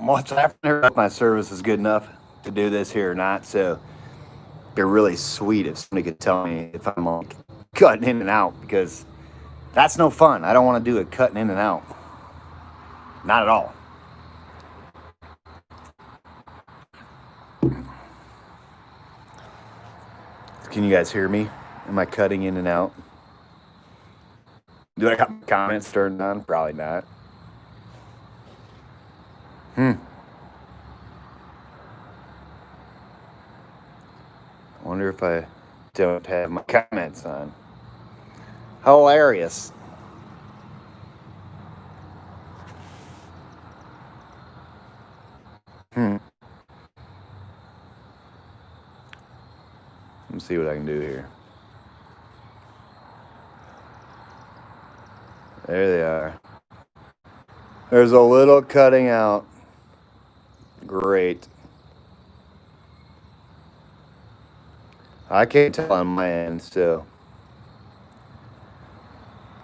Much after my service is good enough to do this here or not. So it'd be really sweet if somebody could tell me if I'm like cutting in and out, because that's no fun. I don't want to do it cutting in and out. Not at all. Can you guys hear me? Am I cutting in and out? Do I got my comments turned on? Probably not. I wonder if I don't have my comments on. Hilarious. Let me see what I can do here. There they are. There's a little cutting out. Great. I can't tell on my end, so.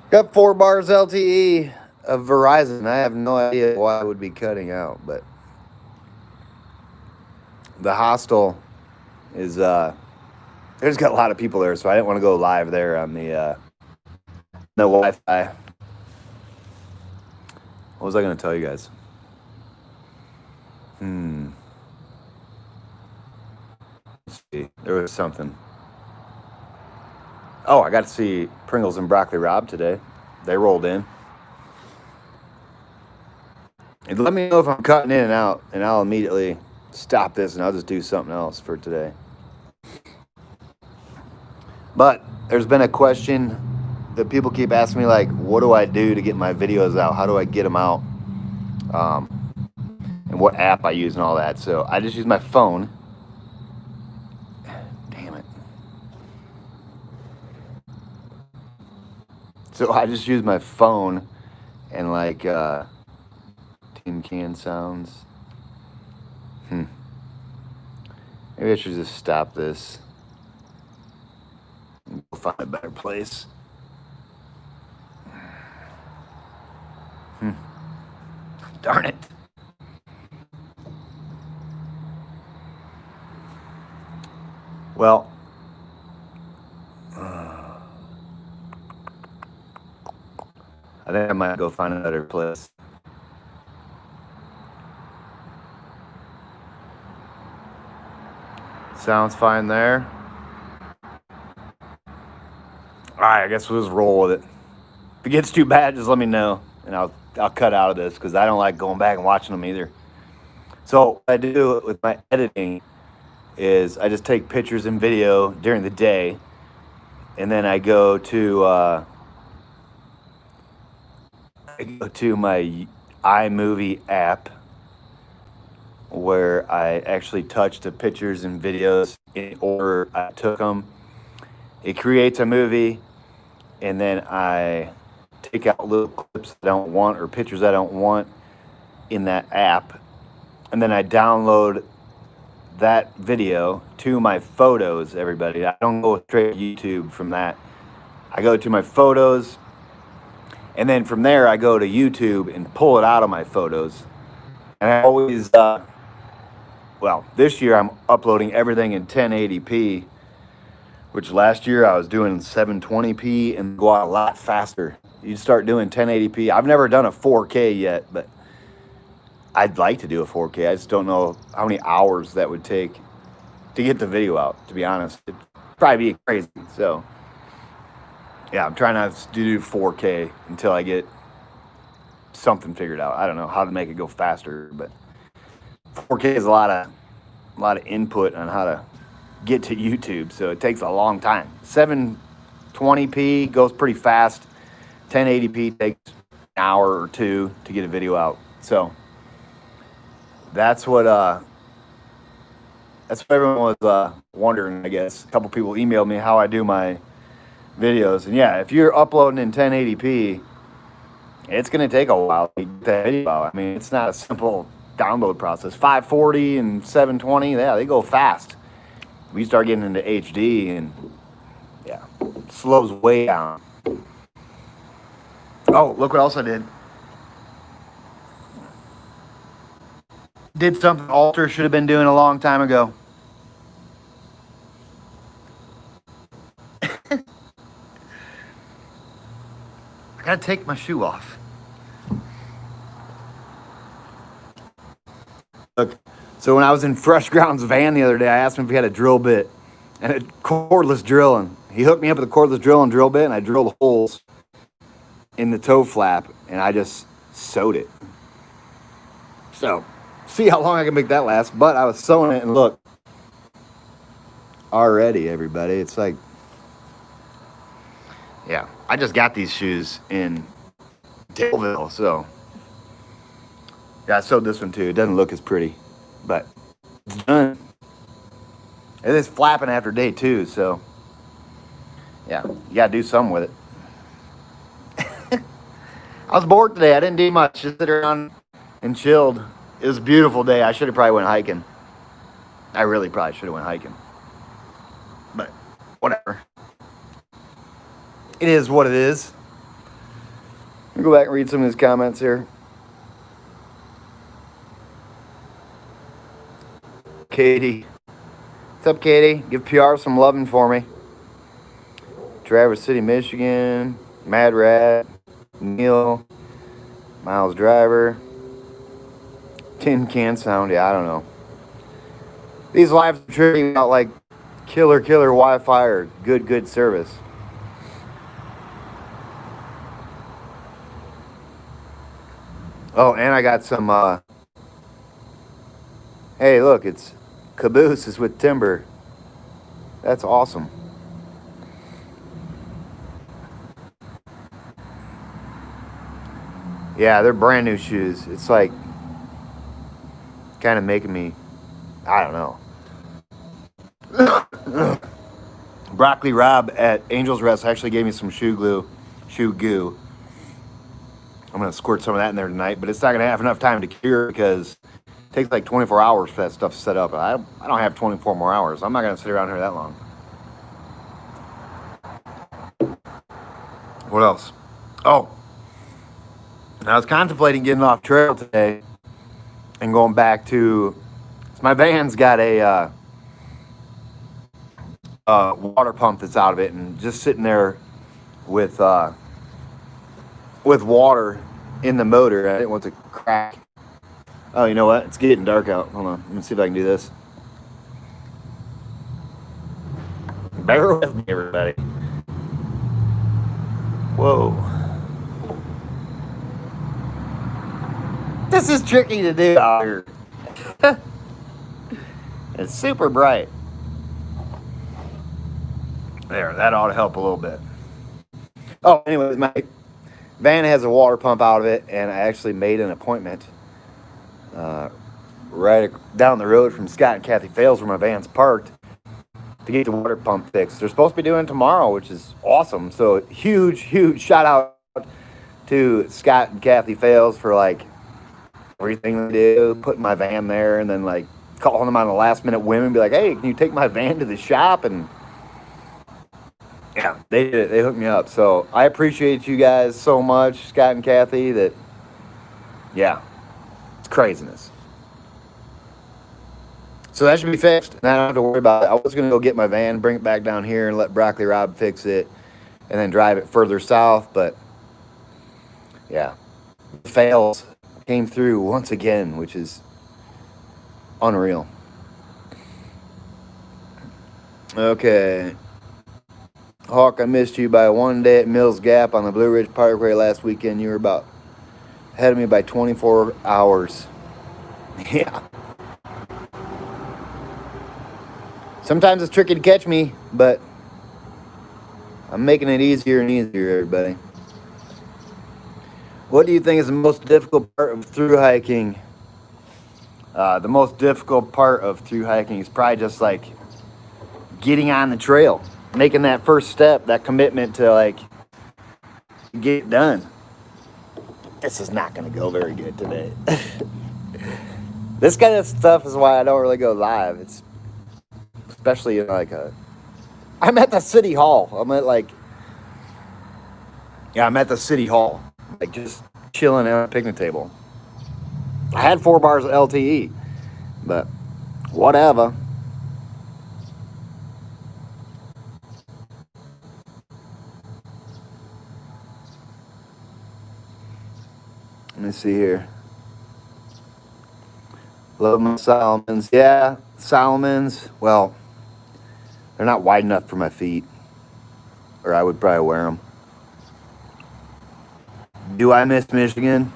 Got 4 bars LTE of Verizon. I have no idea why I would be cutting out, but the hostel is there's got a lot of people there, so I didn't want to go live there on the Wi-Fi. What was I going to tell you guys? Let's see. There was something. Oh, I got to see Pringles and Broccoli Rob today. They rolled in. And let me know if I'm cutting in and out, and I'll immediately stop this and I'll just do something else for today. But there's been a question that people keep asking me, like, what do I do to get my videos out? How do I get them out? And what app I use and all that. So I just use my phone. Damn it. So I just use my phone and like tin can sounds. Maybe I should just stop this and go find a better place. Darn it. Well, I think I might go find another place. Sounds fine there. All right, I guess we'll just roll with it. If it gets too bad, just let me know, and I'll cut out of this, because I don't like going back and watching them either. So what I do with my editing is I just take pictures and video during the day, and then I go to my iMovie app, where I actually touch the pictures and videos in order I took them. It creates a movie, and then I take out little clips I don't want or pictures I don't want in that app, and then I download that video to my photos, everybody. I don't go straight to YouTube from that. I go to my photos, and then from there I go to YouTube and pull it out of my photos. And I always, this year I'm uploading everything in 1080p, which last year I was doing 720p and go out a lot faster. You start doing 1080p. I've never done a 4K yet, but I'd like to do a 4K. I just don't know how many hours that would take to get the video out, to be honest. It'd probably be crazy. So, yeah, I'm trying not to do 4K until I get something figured out. I don't know how to make it go faster, but 4K is a lot of input on how to get to YouTube, so it takes a long time. 720p goes pretty fast. 1080p takes an hour or two to get a video out. So that's what everyone was wondering, I guess. A couple people emailed me how I do my videos. And yeah, if you're uploading in 1080p, it's going to take a while to get that video out. I mean, it's not a simple download process. 540 and 720, yeah, they go fast. We start getting into HD, and yeah, it slows way down. Oh, look what else I did. Did something Alter should have been doing a long time ago. I gotta take my shoe off. Look, so when I was in Fresh Ground's van the other day, I asked him if he had a drill bit and a cordless drilling. He hooked me up with a cordless drill and drill bit, and I drilled holes in the toe flap, and I just sewed it. So, see how long I can make that last. But I was sewing it, and look, already, everybody, it's like, yeah, I just got these shoes in Daleville, so yeah, I sewed this one too. It doesn't look as pretty, but it's done. It is flapping after day 2, so yeah, you gotta do something with it. I was bored today. I didn't do much. Just sit around and chilled. It was a beautiful day. I should have probably went hiking. I really probably should have went hiking. But whatever. It is what it is. Let me go back and read some of these comments here. Katie. What's up, Katie? Give PR some loving for me. Traverse City, Michigan. Mad Rat. Neil. Miles Driver. Tin Can Sound. Yeah, I don't know. These lives are tripping out like killer Wi-Fi or good service. Oh, and I got some, hey, look, it's Caboose is with Timber. That's awesome. Yeah, they're brand new shoes. It's like kind of making me, I don't know. Broccoli Rob at Angel's Rest actually gave me some shoe goo. I'm going to squirt some of that in there tonight, but it's not going to have enough time to cure because it takes like 24 hours for that stuff to set up. I don't have 24 more hours. I'm not going to sit around here that long. What else? Oh, I was contemplating getting off trail today and going back to, my van's got a water pump that's out of it, and just sitting there with water in the motor. I didn't want to crack. Oh, you know what? It's getting dark out. Hold on. Let me see if I can do this. Bear with me, everybody. Whoa. This is tricky to do out here. It's super bright. There, that ought to help a little bit. Oh, anyways, my van has a water pump out of it, and I actually made an appointment right down the road from Scott and Kathy Fales, where my van's parked, to get the water pump fixed. They're supposed to be doing it tomorrow, which is awesome. So huge shout out to Scott and Kathy Fales for like everything they do, putting my van there, and then like calling them on the last minute whim and be like, hey, can you take my van to the shop? And yeah, they did it. They hooked me up. So I appreciate you guys so much, Scott and Kathy, that, yeah, it's craziness. So that should be fixed, and I don't have to worry about it. I was going to go get my van, bring it back down here, and let Broccoli Rob fix it, and then drive it further south. But yeah, fails came through once again, which is unreal. Okay. Hawk, I missed you by one day at Mills Gap on the Blue Ridge Parkway last weekend. You were about ahead of me by 24 hours. Yeah. Sometimes it's tricky to catch me, but I'm making it easier and easier, everybody. What do you think is the most difficult part of thru hiking? The most difficult part of thru hiking is probably just like getting on the trail, making that first step, that commitment to like get it done. This is not going to go very good today. This kind of stuff is why I don't really go live. It's especially in like I'm at the city hall. I'm at the city hall, like just chilling at a picnic table. I had 4 bars of LTE. But whatever. Let me see here. Love my Solomons. Yeah, Solomons. Well, they're not wide enough for my feet, or I would probably wear them. Do I miss Michigan?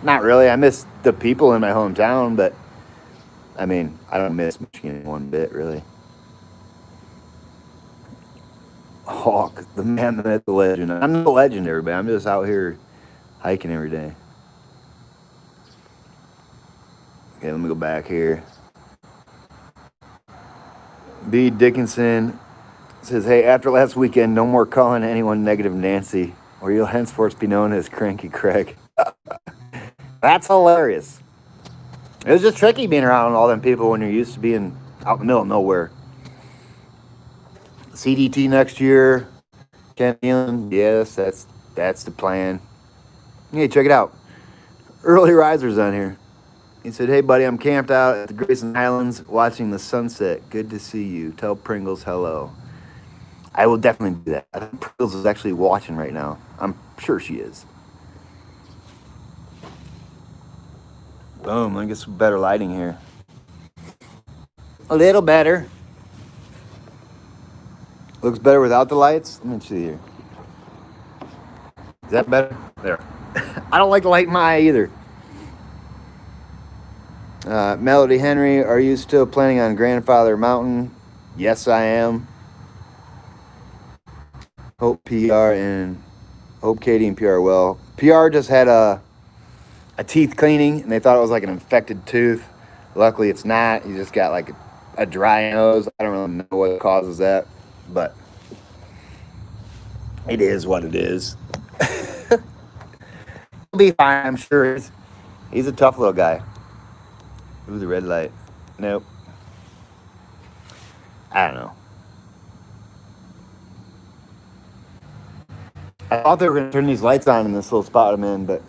Not really. I miss the people in my hometown, but I mean, I don't miss Michigan one bit, really. Hawk, the man, the myth, the legend. I'm not a legend, everybody. I'm just out here hiking every day. Okay, let me go back here. B. Dickinson says, hey, after last weekend, no more calling anyone Negative Nancy, or you'll henceforth be known as Cranky Craig. That's hilarious. It was just tricky being around all them people when you're used to being out in the middle of nowhere. CDT next year. Ken Nealon, yes, that's the plan. Hey, check it out. Early risers on here. He said, hey, buddy, I'm camped out at the Grayson Islands watching the sunset. Good to see you. Tell Pringles hello. I will definitely do that. I think Pringles is actually watching right now. I'm sure she is. Boom. Let me get some better lighting here. A little better. Looks better without the lights. Let me see here. Is that better? There. I don't like the light in my eye either. Melody Henry, are you still planning on Grandfather Mountain? Yes, I am. Hope Katie and PR well. PR just had a teeth cleaning, and they thought it was like an infected tooth. Luckily, it's not. He just got like a dry nose. I don't really know what causes that, but it is what it is. He'll be fine, I'm sure. He's a tough little guy. Ooh, the red light. Nope. I don't know. I thought they were going to turn these lights on in this little spot I'm in, but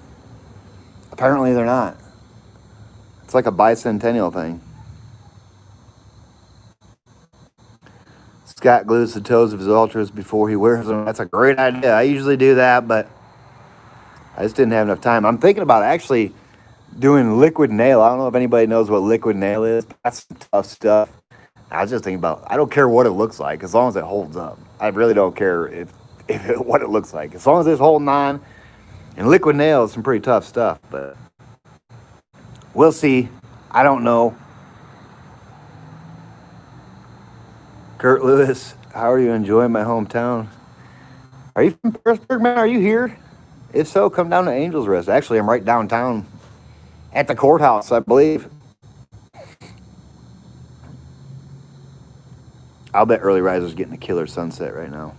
apparently they're not. It's like a bicentennial thing. Scott glues the toes of his ultras before he wears them. That's a great idea. I usually do that, but I just didn't have enough time. I'm thinking about actually doing liquid nail. I don't know if anybody knows what liquid nail is. That's some tough stuff. I was just thinking about, I don't care what it looks like as long as it holds up. I really don't care what it looks like. As long as it's holding on. And liquid nail is some pretty tough stuff, but we'll see. I don't know. Kurt Lewis, how are you enjoying my hometown? Are you from Petersburg, man? Are you here? If so, come down to Angels Rest. Actually, I'm right downtown at the courthouse, I believe. I'll bet early risers getting a killer sunset right now.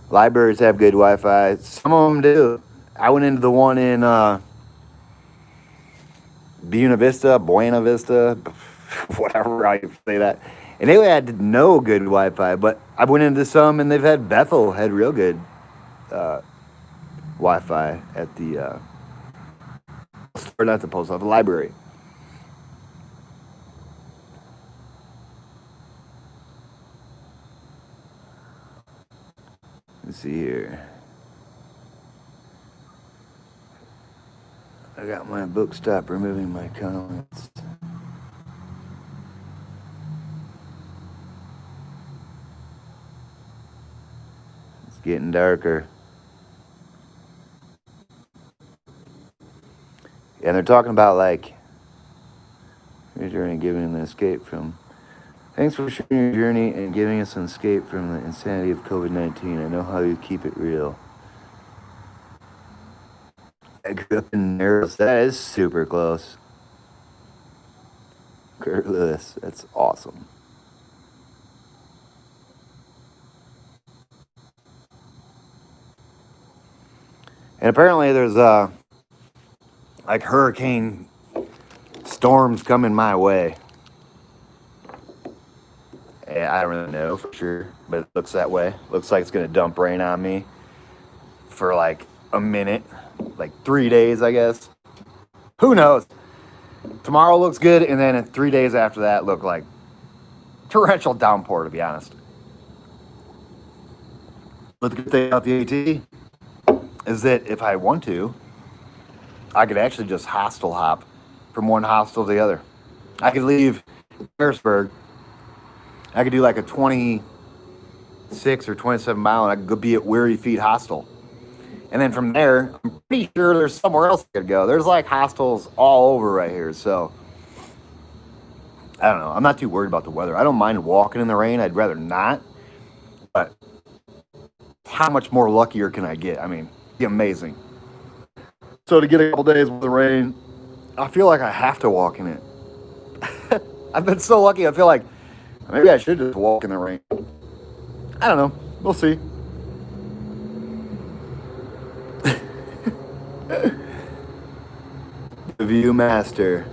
Libraries have good Wi-Fi. Some of them do. I went into the one in Buena Vista, whatever how you say that. And they had no good Wi-Fi, but I went into some and they've had Bethel had real good Wi-Fi at the, or not the post office, the library. Let's see here. I got my book stop removing my comments. It's getting darker. And they're talking about like your journey, giving an escape from. Thanks for sharing your journey and giving us an escape from the insanity of COVID-19. I know how you keep it real. I grew up in Narrows. That is super close. Kurt Lewis, that's awesome. And apparently there's like hurricane storms coming my way. Yeah, I don't really know for sure, but it looks that way. Looks like it's going to dump rain on me for like a minute, like 3 days, I guess. Who knows? Tomorrow looks good, and then 3 days after that look like torrential downpour, to be honest. But the good thing about the AT is that if I want to, I could actually just hostel hop from one hostel to the other. I could leave Harrisburg. I could do like a 26 or 27 mile, and I could go be at Weary Feet Hostel. And then from there, I'm pretty sure there's somewhere else I could go. There's like hostels all over right here. So, I don't know. I'm not too worried about the weather. I don't mind walking in the rain. I'd rather not. But how much more luckier can I get? I mean, it'd be amazing. So to get a couple days with the rain, I feel like I have to walk in it. I've been so lucky. I feel like maybe I should just walk in the rain. I don't know. We'll see. The Viewmaster.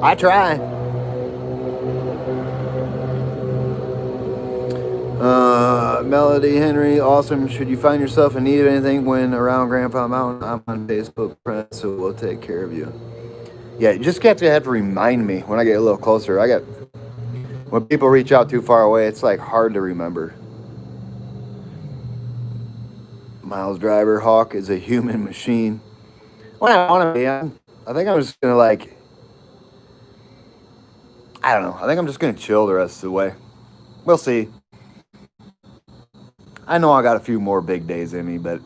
I try. Melody Henry, awesome. Should you find yourself in need of anything when around Grandpa Mountain, I'm on Facebook friends, so we'll take care of you. Yeah, you just have to remind me when I get a little closer. When people reach out too far away, it's like hard to remember. Miles Driver, Hawk is a human machine. Well, I want to be. I think I'm just gonna I don't know. I think I'm just gonna chill the rest of the way. We'll see. I know I got a few more big days in me, but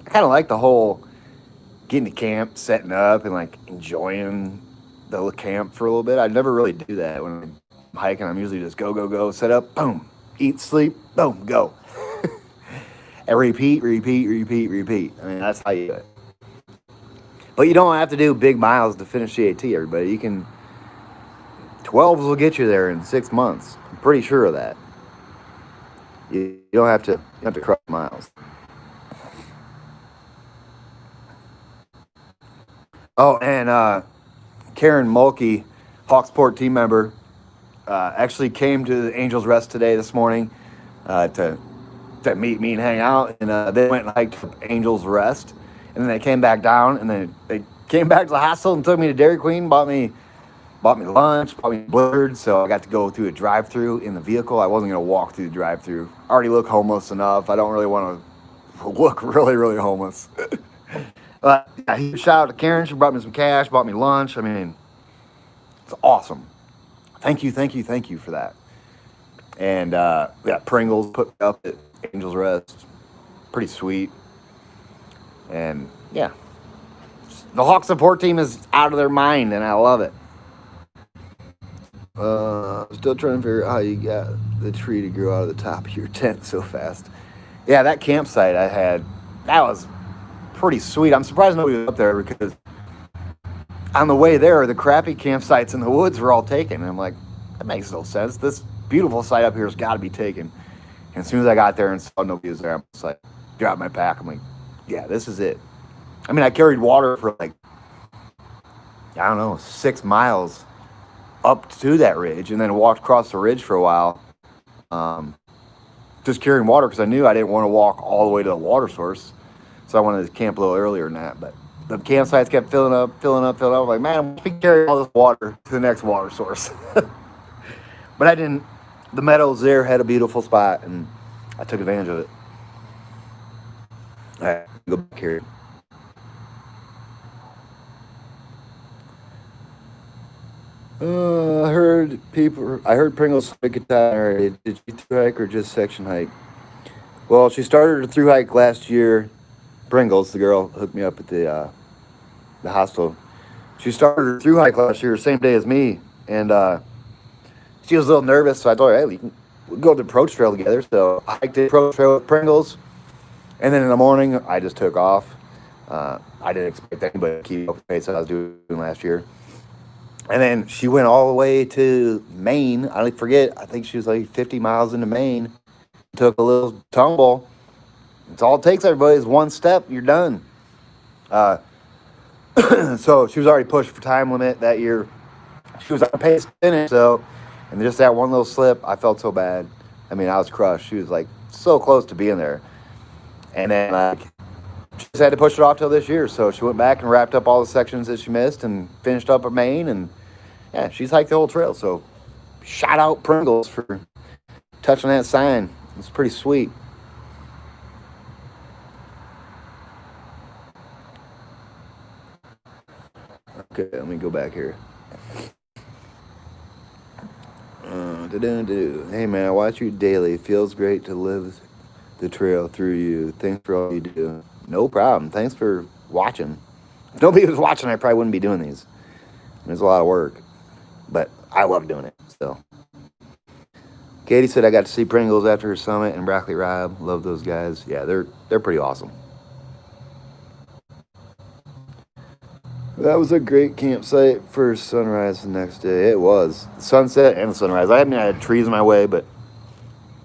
I kind of like the whole getting to camp, setting up, and like enjoying the camp for a little bit. I never really do that when I'm hiking. I'm usually just go, set up, boom, eat, sleep, boom, go. And repeat. I mean, that's how you do it. But you don't have to do big miles to finish the AT, everybody. 12s will get you there in 6 months. I'm pretty sure of that. You don't have to crush miles. Oh, and Karen Mulkey, Hawksport team member, actually came to the Angels Rest this morning to meet me and hang out. And they went and hiked Angels Rest. And then they came back down, and then they came back to the hostel and took me to Dairy Queen, bought me lunch, bought me Blizzard, so I got to go through a drive-through in the vehicle. I wasn't going to walk through the drive-through. I already look homeless enough. I don't really want to look really, really homeless. But yeah, shout out to Karen. She brought me some cash, bought me lunch. I mean, it's awesome. Thank you for that. And Pringles put me up at Angels Rest. Pretty sweet. And yeah, the Hawk support team is out of their mind, and I love it. Still trying to figure out how you got the tree to grow out of the top of your tent so fast. Yeah, that campsite I had, that was pretty sweet. I'm surprised nobody was up there because on the way there, the crappy campsites in the woods were all taken. And I'm like, that makes no sense. This beautiful site up here has got to be taken. And as soon as I got there and saw nobody was there, I'm just like, dropped my pack. I'm like, yeah, this is it. I mean, I carried water for 6 miles up to that ridge and then walked across the ridge for a while. Just carrying water because I knew I didn't want to walk all the way to the water source. So I wanted to camp a little earlier than that. But the campsites kept filling up. I'm like, man, we can carry all this water to the next water source. But I didn't. The meadows there had a beautiful spot, and I took advantage of it. All right, go back here. I heard Pringles took a time. Did she through hike or just section hike? Well, she started her through hike last year. Pringles, the girl, hooked me up at the hostel. She started her through hike last year, same day as me, and she was a little nervous, so I told her, hey, we'll go to the approach trail together. So I hiked the approach trail with Pringles, and then in the morning, I just took off. I didn't expect anybody to keep up the pace I was doing last year. And then she went all the way to Maine. I forget. I think she was like 50 miles into Maine. Took a little tumble. It's all it takes, everybody, is one step. You're done. So she was already pushed for time limit that year. She was on pace to finish, and just that one little slip, I felt so bad. I mean, I was crushed. She was like so close to being there. And then she just had to push it off till this year. So she went back and wrapped up all the sections that she missed and finished up her Maine. And yeah, she's hiked the whole trail. So shout out Pringles for touching that sign. It's pretty sweet. Okay, let me go back here. Hey man, I watch you daily. It feels great to live the trail through you. Thanks for all you do. No problem. Thanks for watching. If nobody was watching, I probably wouldn't be doing these. There's a lot of work, but I love doing it. So, Katie said I got to see Pringles after her summit and Broccoli Rob. Love those guys. Yeah, they're pretty awesome. That was a great campsite for sunrise the next day. It was. Sunset and sunrise. I had trees in my way, but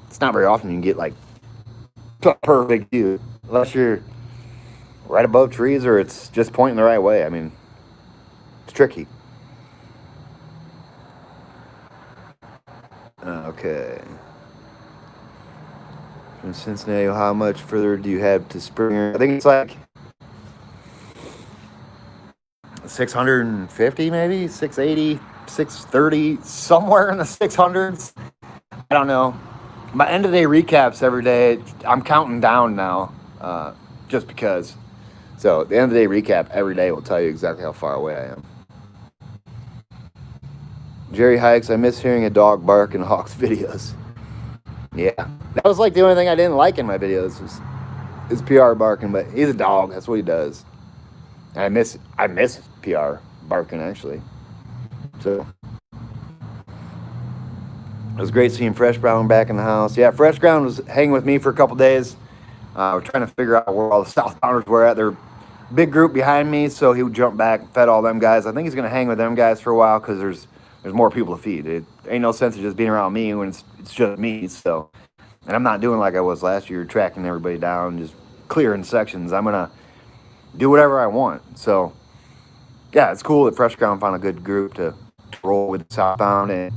it's not very often you can get like a perfect view. Unless you're right above trees or it's just pointing the right way. I mean, it's tricky. Okay. From Cincinnati, how much further do you have to Springer? I think it's like 650 maybe, 680, 630, somewhere in the 600s. I don't know. My end of day recaps every day, I'm counting down now, just because. So the end of the day recap every day will tell you exactly how far away I am. Jerry hikes, I miss hearing a dog bark in Hawk's videos. Yeah, that was like the only thing I didn't like in my videos was his PR barking, but he's a dog, that's what he does. And I miss PR barking, actually. So it was great seeing Fresh Brown back in the house. Yeah, Fresh Brown was hanging with me for a couple days. We're trying to figure out where all the southbounders were at. They're a big group behind me, so he would jump back and fed all them guys. I think he's going to hang with them guys for a while because there's more people to feed. It ain't no sense of just being around me when it's just me. So, and I'm not doing like I was last year, tracking everybody down, just clearing sections. I'm going to do whatever I want. So, yeah, it's cool that Fresh Ground found a good group to roll with southbound. And,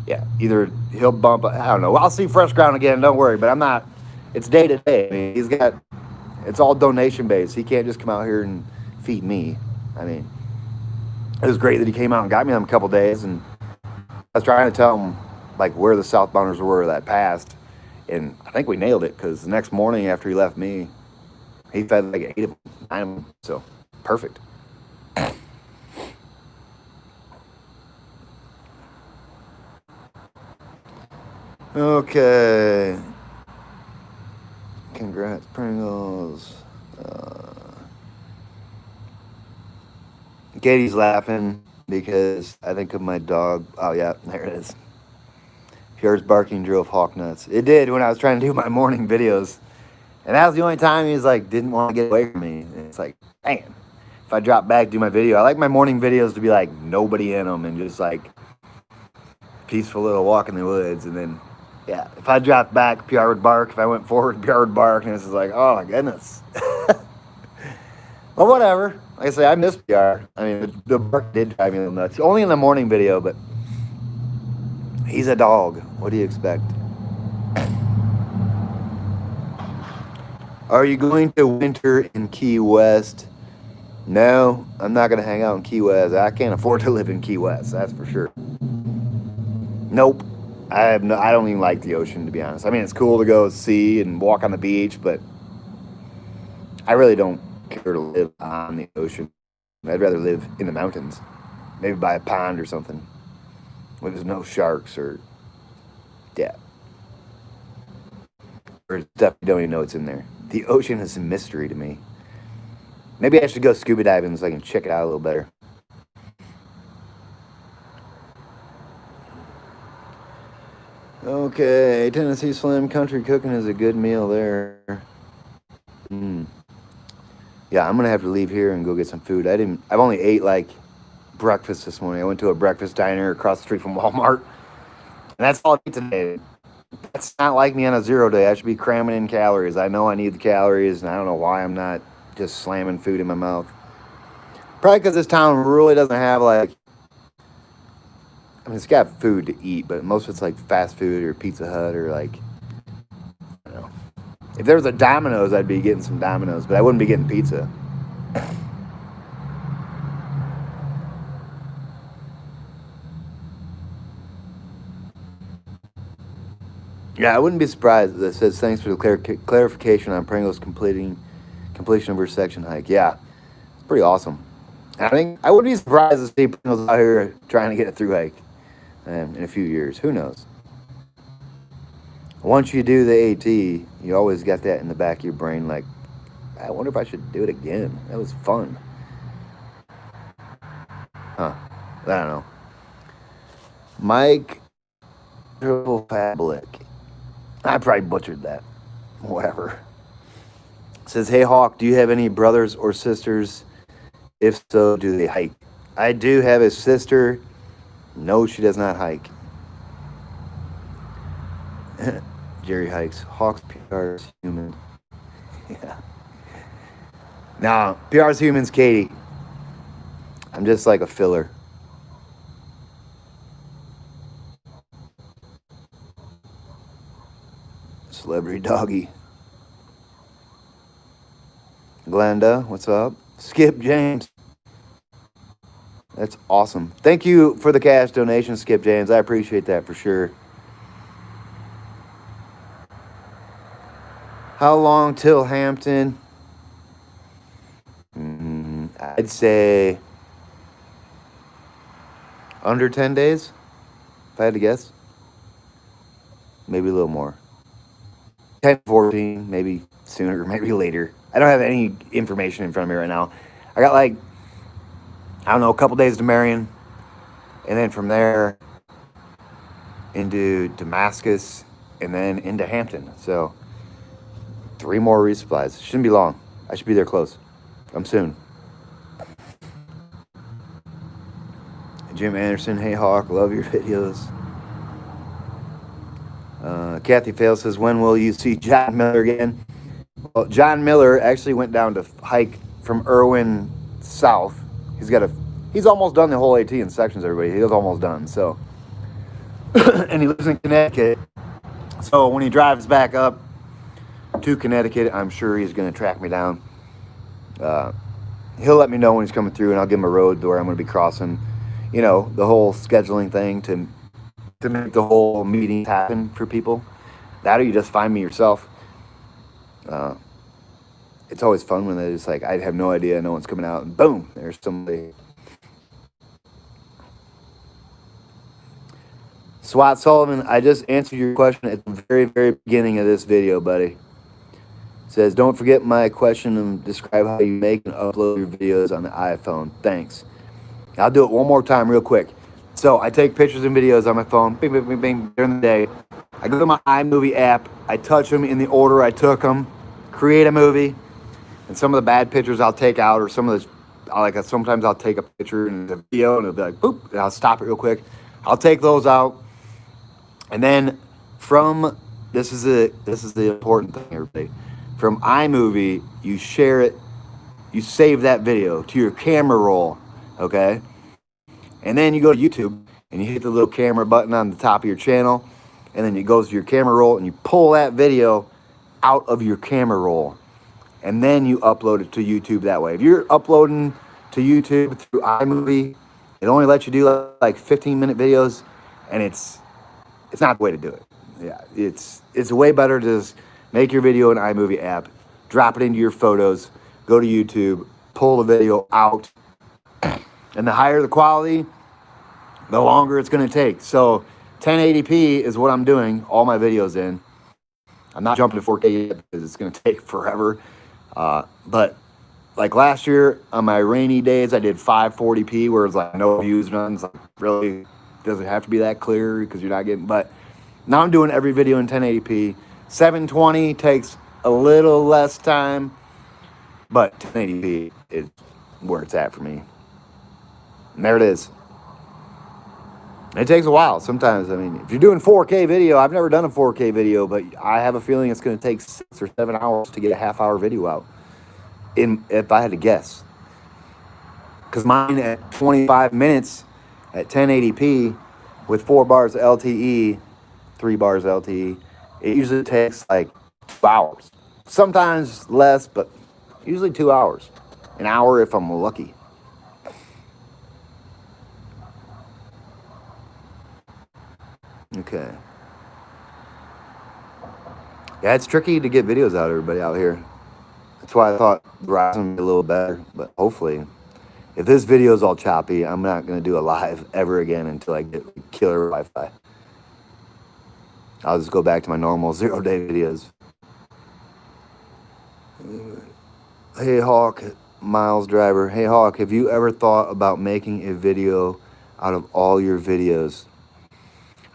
yeah, either he'll bump, I don't know. I'll see Fresh Ground again, don't worry. But I'm not, it's day to day. I mean, it's all donation based. He can't just come out here and feed me. I mean, it was great that he came out and got me on a couple days. And I was trying to tell him, like, where the southbounders were that passed. And I think we nailed it because the next morning after he left me, he fed like 8 of them, 9 of them. So, perfect. Okay. Congrats, Pringles. Katie's laughing because I think of my dog. Oh, yeah, there it is. Pierre's barking drove Hawk nuts. It did when I was trying to do my morning videos. And that was the only time he was like, didn't want to get away from me. And it's like, man, if I drop back, do my video. I like my morning videos to be like nobody in them and just like peaceful little walk in the woods. And then, yeah, if I dropped back, PR would bark. If I went forward, PR would bark. And it's just like, oh my goodness. Well, whatever. Like I say, I miss PR. I mean, the bark did drive me a little nuts. Only in the morning video, but he's a dog. What do you expect? Are you going to winter in Key West? No, I'm not going to hang out in Key West. I can't afford to live in Key West, that's for sure. Nope. I don't even like the ocean, to be honest. I mean, it's cool to go see and walk on the beach, but I really don't care to live on the ocean. I'd rather live in the mountains, maybe by a pond or something where there's no sharks or, yeah. Or stuff you don't even know what's in there. The ocean is a mystery to me. Maybe I should go scuba diving so I can check it out a little better. Okay, Tennessee Slim Country Cooking is a good meal there. Yeah, I'm gonna have to leave here and go get some food. I've only ate like breakfast this morning. I went to a breakfast diner across the street from Walmart, and that's all I ate today. That's not like me on a 0 day. I should be cramming in calories. I know I need the calories, and I don't know why I'm not just slamming food in my mouth. Probably because this town really doesn't have like, I mean, it's got food to eat, but most of it's like fast food or Pizza Hut or like, I don't know. If there was a Domino's, I'd be getting some Domino's, but I wouldn't be getting pizza. Yeah, I wouldn't be surprised. That says thanks for the clarification on Pringle's completion of her section hike. Yeah, it's pretty awesome. I think I wouldn't be surprised to see Pringle's out here trying to get a through hike in a few years. Who knows? Once you do the AT, you always got that in the back of your brain, like, I wonder if I should do it again. That was fun. Huh. I don't know. Mike Fablik. I probably butchered that. Whatever. Says, hey, Hawk, do you have any brothers or sisters? If so, do they hike? I do have a sister. No, she does not hike. Jerry hikes. Hawk's PR is human. Yeah. Nah, PR is humans, Katie. I'm just like a filler. Celebrity doggy. Glenda, what's up? Skip James. That's awesome. Thank you for the cash donation, Skip James. I appreciate that for sure. How long till Hampton? I'd say under 10 days, if I had to guess. Maybe a little more. 10, 14, maybe sooner, maybe later. I don't have any information in front of me right now. I got like, I don't know, a couple days to Marion. And then from there into Damascus and then into Hampton. So 3 more resupplies. Shouldn't be long. I should be there close. I'm soon. Jim Anderson, hey Hawk, love your videos. Kathy Fail says, when will you see John Miller again? Well, John Miller actually went down to hike from Irwin south. He's almost done the whole AT in sections, everybody. He's almost done. So, and he lives in Connecticut. So when he drives back up to Connecticut, I'm sure he's going to track me down. He'll let me know when he's coming through, and I'll give him a road where I'm going to be crossing. You know, the whole scheduling thing to make the whole meeting happen for people. That or you just find me yourself. It's always fun when it's like, I have no idea, no one's coming out, and boom, there's somebody. Swat Sullivan, I just answered your question at the very, very beginning of this video, buddy. Says, don't forget my question and describe how you make and upload your videos on the iPhone. Thanks. I'll do it one more time real quick. So I take pictures and videos on my phone, bing, bing, bing, bing, during the day. I go to my iMovie app. I touch them in the order I took them, create a movie, and some of the bad pictures I'll take out, or some of the, sometimes I'll take a picture and the video and it'll be like, boop, and I'll stop it real quick. I'll take those out. And then this is the important thing, everybody. From iMovie, you share it, you save that video to your camera roll, okay? And then you go to YouTube and you hit the little camera button on the top of your channel, and then it goes to your camera roll and you pull that video out of your camera roll, and then you upload it to YouTube that way. If you're uploading to YouTube through iMovie, it only lets you do like 15-minute videos, and it's not the way to do it. Yeah, it's way better to just make your video in iMovie app, drop it into your photos, go to YouTube, pull the video out, and the higher the quality, the longer it's going to take. So 1080p is what I'm doing all my videos in. I'm not jumping to 4K yet because it's going to take forever. But like last year on my rainy days, I did 540p where it's like no views, none. It's like really doesn't have to be that clear because you're not getting. But now I'm doing every video in 1080p. 720 takes a little less time, but 1080p is where it's at for me. And there it is. It takes a while sometimes. I mean, if you're doing 4K video, I've never done a 4K video, but I have a feeling it's going to take 6 or 7 hours to get a half-hour video out, if I had to guess. Because mine at 25 minutes at 1080p with 4 bars LTE, 3 bars LTE, it usually takes like 2 hours. Sometimes less, but usually 2 hours. An hour if I'm lucky. Okay. Yeah, it's tricky to get videos out of everybody out here. That's why I thought Verizon would be a little better. But hopefully, if this video is all choppy, I'm not going to do a live ever again until I get killer Wi-Fi. I'll just go back to my normal 0-day videos. Hey, Hawk, Miles Driver. Hey, Hawk, have you ever thought about making a video out of all your videos?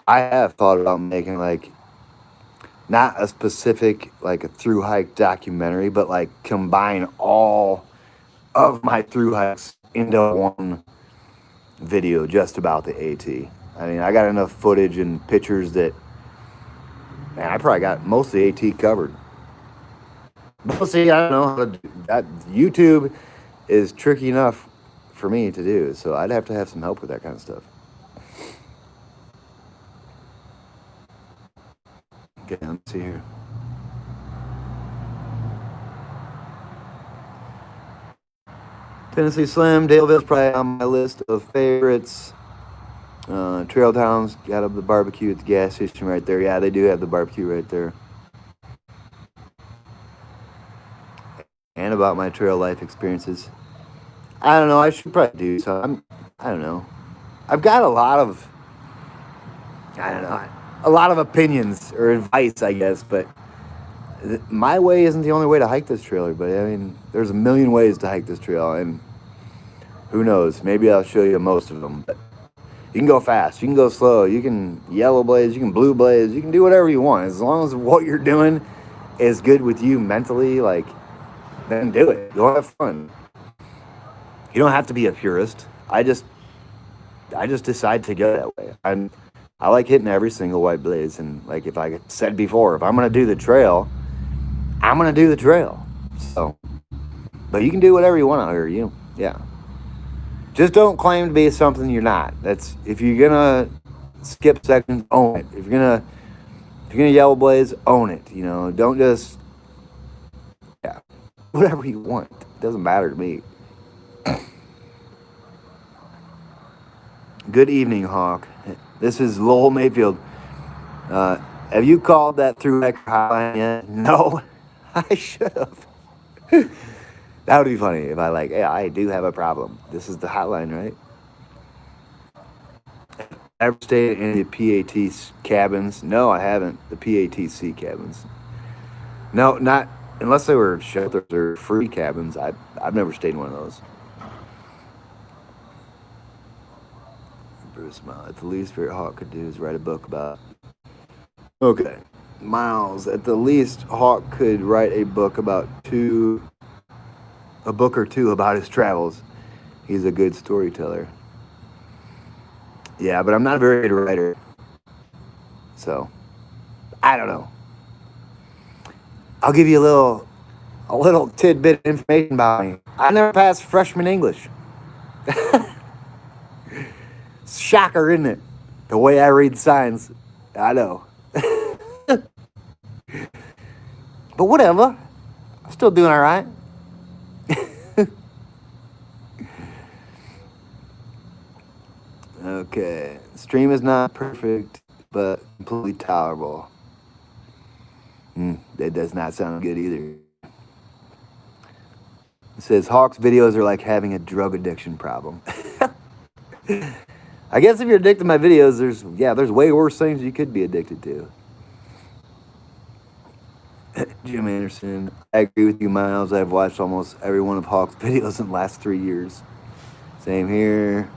I have thought about making, like, not a specific, like, a through hike documentary, but, like, combine all of my through hikes into one video just about the AT. I mean, I got enough footage and pictures that, man, I probably got most of the AT covered. But see, I don't know how to do that. YouTube is tricky enough for me to do, so I'd have to have some help with that kind of stuff. Okay, let's see here. Tennessee Slim, Daleville's probably on my list of favorites. Trail Towns, got up the barbecue at the gas station right there. Yeah, they do have the barbecue right there. And about my trail life experiences. I don't know, I should probably do so. I don't know. I've got a lot of opinions or advice, I guess, but my way isn't the only way to hike this trail, but I mean, there's a million ways to hike this trail, and who knows, maybe I'll show you most of them. But you can go fast, you can go slow, you can yellow blaze, you can blue blaze, you can do whatever you want. As long as what you're doing is good with you mentally, like, then do it. Go have fun. You don't have to be a purist. I just decide to go that way. I like hitting every single white blaze, and like if I said before, if I'm gonna do the trail, I'm gonna do the trail. So, but you can do whatever you want out here. Yeah. Just don't claim to be something you're not. That's if you're gonna skip sections, own it. If you're gonna yellow blaze, own it. Don't just whatever you want. It doesn't matter to me. Good evening, Hawk. This is Lowell Mayfield. Have you called that through hotline yet? No, I should have. That would be funny if I do have a problem. This is the hotline, right? Ever stayed in any PAT cabins? No, I haven't. The PATC cabins. No, not unless they were shelters or free cabins. I've never stayed in one of those. Bruce Miles, at the least favorite Hawk could do is write a book about. Okay, Miles, at the least Hawk could write a book or two about his travels. He's a good storyteller. Yeah, but I'm not a very good writer. So, I don't know. I'll give you a little tidbit of information about me. I never passed freshman English. Shocker, isn't it? The way I read signs. I know. But whatever. I'm still doing all right. Okay. Stream is not perfect, but completely tolerable. That does not sound good either. It says Hawk's videos are like having a drug addiction problem. I guess if you're addicted to my videos, there's way worse things you could be addicted to. Jim Anderson, I agree with you, Miles. I've watched almost every one of Hawk's videos in the last 3 years. Same here.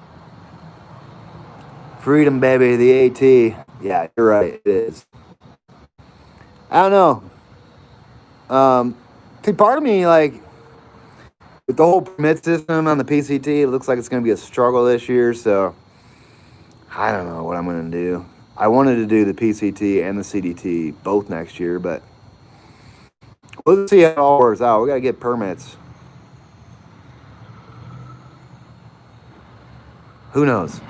Freedom, baby, the AT. Yeah, you're right, it is. I don't know. See, part of me, with the whole permit system on the PCT, it looks like it's going to be a struggle this year, so I don't know what I'm going to do. I wanted to do the PCT and the CDT both next year, but let's see how it all works out. We got to get permits. Who knows?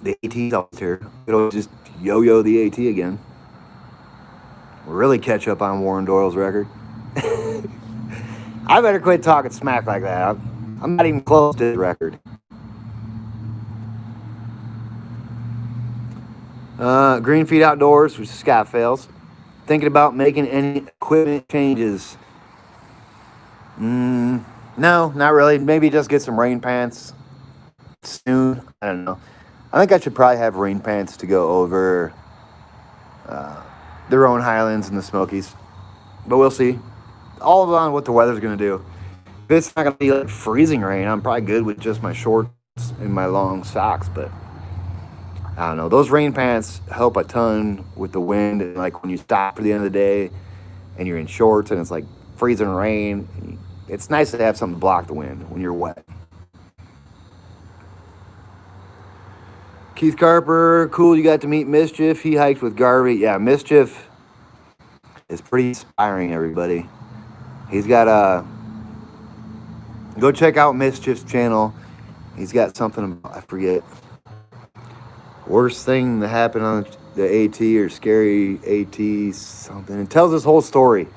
The AT's out there. It'll just yo-yo the AT again. We'll really catch up on Warren Doyle's record. I better quit talking smack like that. I'm not even close to his record. Green Feet Outdoors, which is Scott Fails. Thinking about making any equipment changes? No, not really. Maybe just get some rain pants soon. I don't know. I think I should probably have rain pants to go over the Rowan Highlands and the Smokies. But we'll see. All on what the weather's going to do. If it's not going to be like freezing rain, I'm probably good with just my shorts and my long socks. But I don't know. Those rain pants help a ton with the wind. And like when you stop for the end of the day and you're in shorts and it's like freezing rain, it's nice to have something to block the wind when you're wet. Keith Carper, cool, you got to meet Mischief. He hiked with Garvey. Yeah, Mischief is pretty inspiring, everybody. He's got go check out Mischief's channel. He's got something, I forget. Worst thing that happened on the AT or scary AT something. It tells his whole story.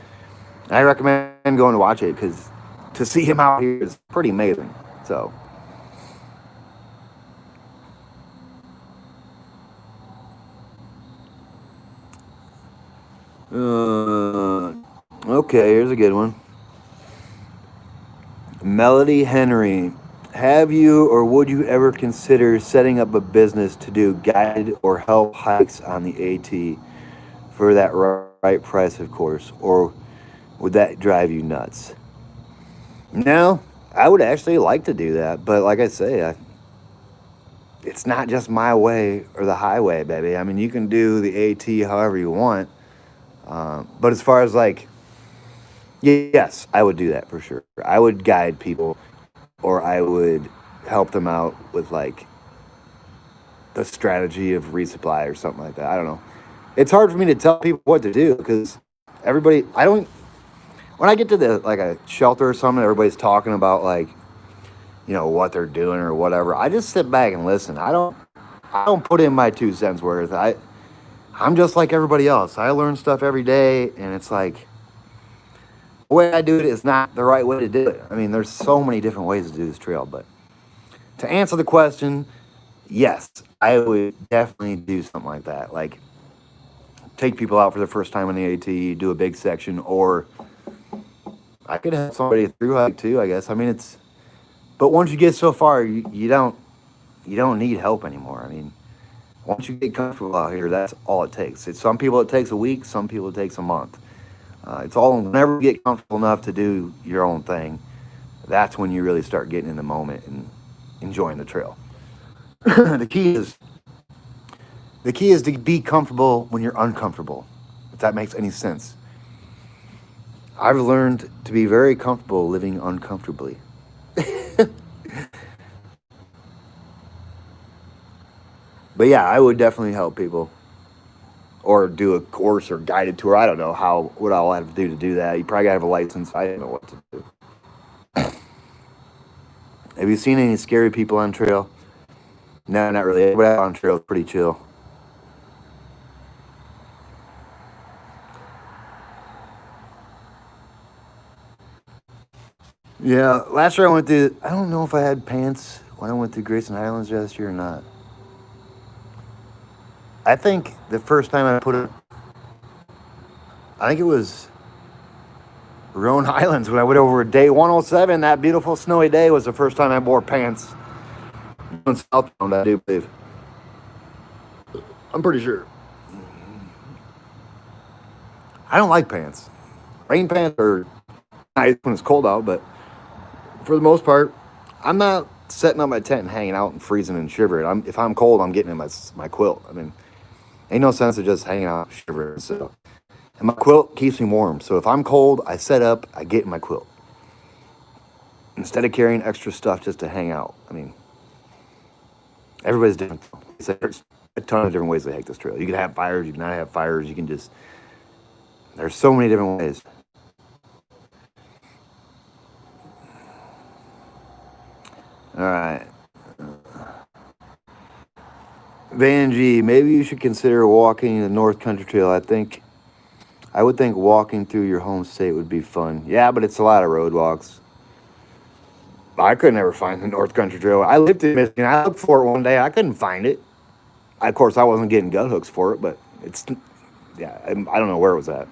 I recommend going to watch it because to see him out here is pretty amazing. So. Okay, here's a good one. Melody Henry. Have you or would you ever consider setting up a business to do guided or help hikes on the AT for that right price, of course? Or would that drive you nuts? No, I would actually like to do that. But like I say, it's not just my way or the highway, baby. I mean, you can do the AT however you want. But as far as like, yes, I would do that for sure. I would guide people or I would help them out with like the strategy of resupply or something like that. I don't know. It's hard for me to tell people what to do because everybody, when I get to the like a shelter or something, everybody's talking about like, you know, what they're doing or whatever. I just sit back and listen. I don't put in my 2 cents worth. I'm just like everybody else. I learn stuff every day, and it's like the way I do it is not the right way to do it. I mean, there's so many different ways to do this trail, but to answer the question, yes, I would definitely do something like that. Like take people out for the first time on the AT, do a big section, or I could have somebody through hike too, I guess. I mean, but once you get so far, you don't need help anymore. I mean, once you get comfortable out here, that's all it takes. Some people it takes a week, some people it takes a month. It's all whenever you get comfortable enough to do your own thing, that's when you really start getting in the moment and enjoying the trail. The key is to be comfortable when you're uncomfortable, if that makes any sense. I've learned to be very comfortable living uncomfortably. But yeah, I would definitely help people or do a course or guided tour. I don't know what I'll have to do that. You probably gotta have a license. I don't know what to do. Have you seen any scary people on trail? No, not really. Everybody out on trail is pretty chill. Yeah, last year I went through, I don't know if I had pants when I went through Grayson Highlands last year or not. I think the first time I think it was Rowan Highlands when I went over day 107. That beautiful snowy day was the first time I wore pants. In Southbound, I do believe. I'm pretty sure. I don't like pants. Rain pants are nice when it's cold out, but for the most part, I'm not setting up my tent and hanging out and freezing and shivering. If I'm cold, I'm getting in my quilt. I mean, ain't no sense of just hanging out shivering. So, and my quilt keeps me warm. So if I'm cold, I set up, I get in my quilt. Instead of carrying extra stuff just to hang out. I mean, everybody's different. There's a ton of different ways to hike this trail. You can have fires, you can not have fires, you can just, there's so many different ways. All right. Van G, maybe you should consider walking the North Country Trail. I would think walking through your home state would be fun. Yeah, but it's a lot of road walks. I could never find the North Country Trail. I lived in Michigan. I looked for it one day. I couldn't find it. Of course, I wasn't getting gut hooks for it, but it's, yeah, I don't know where it was at.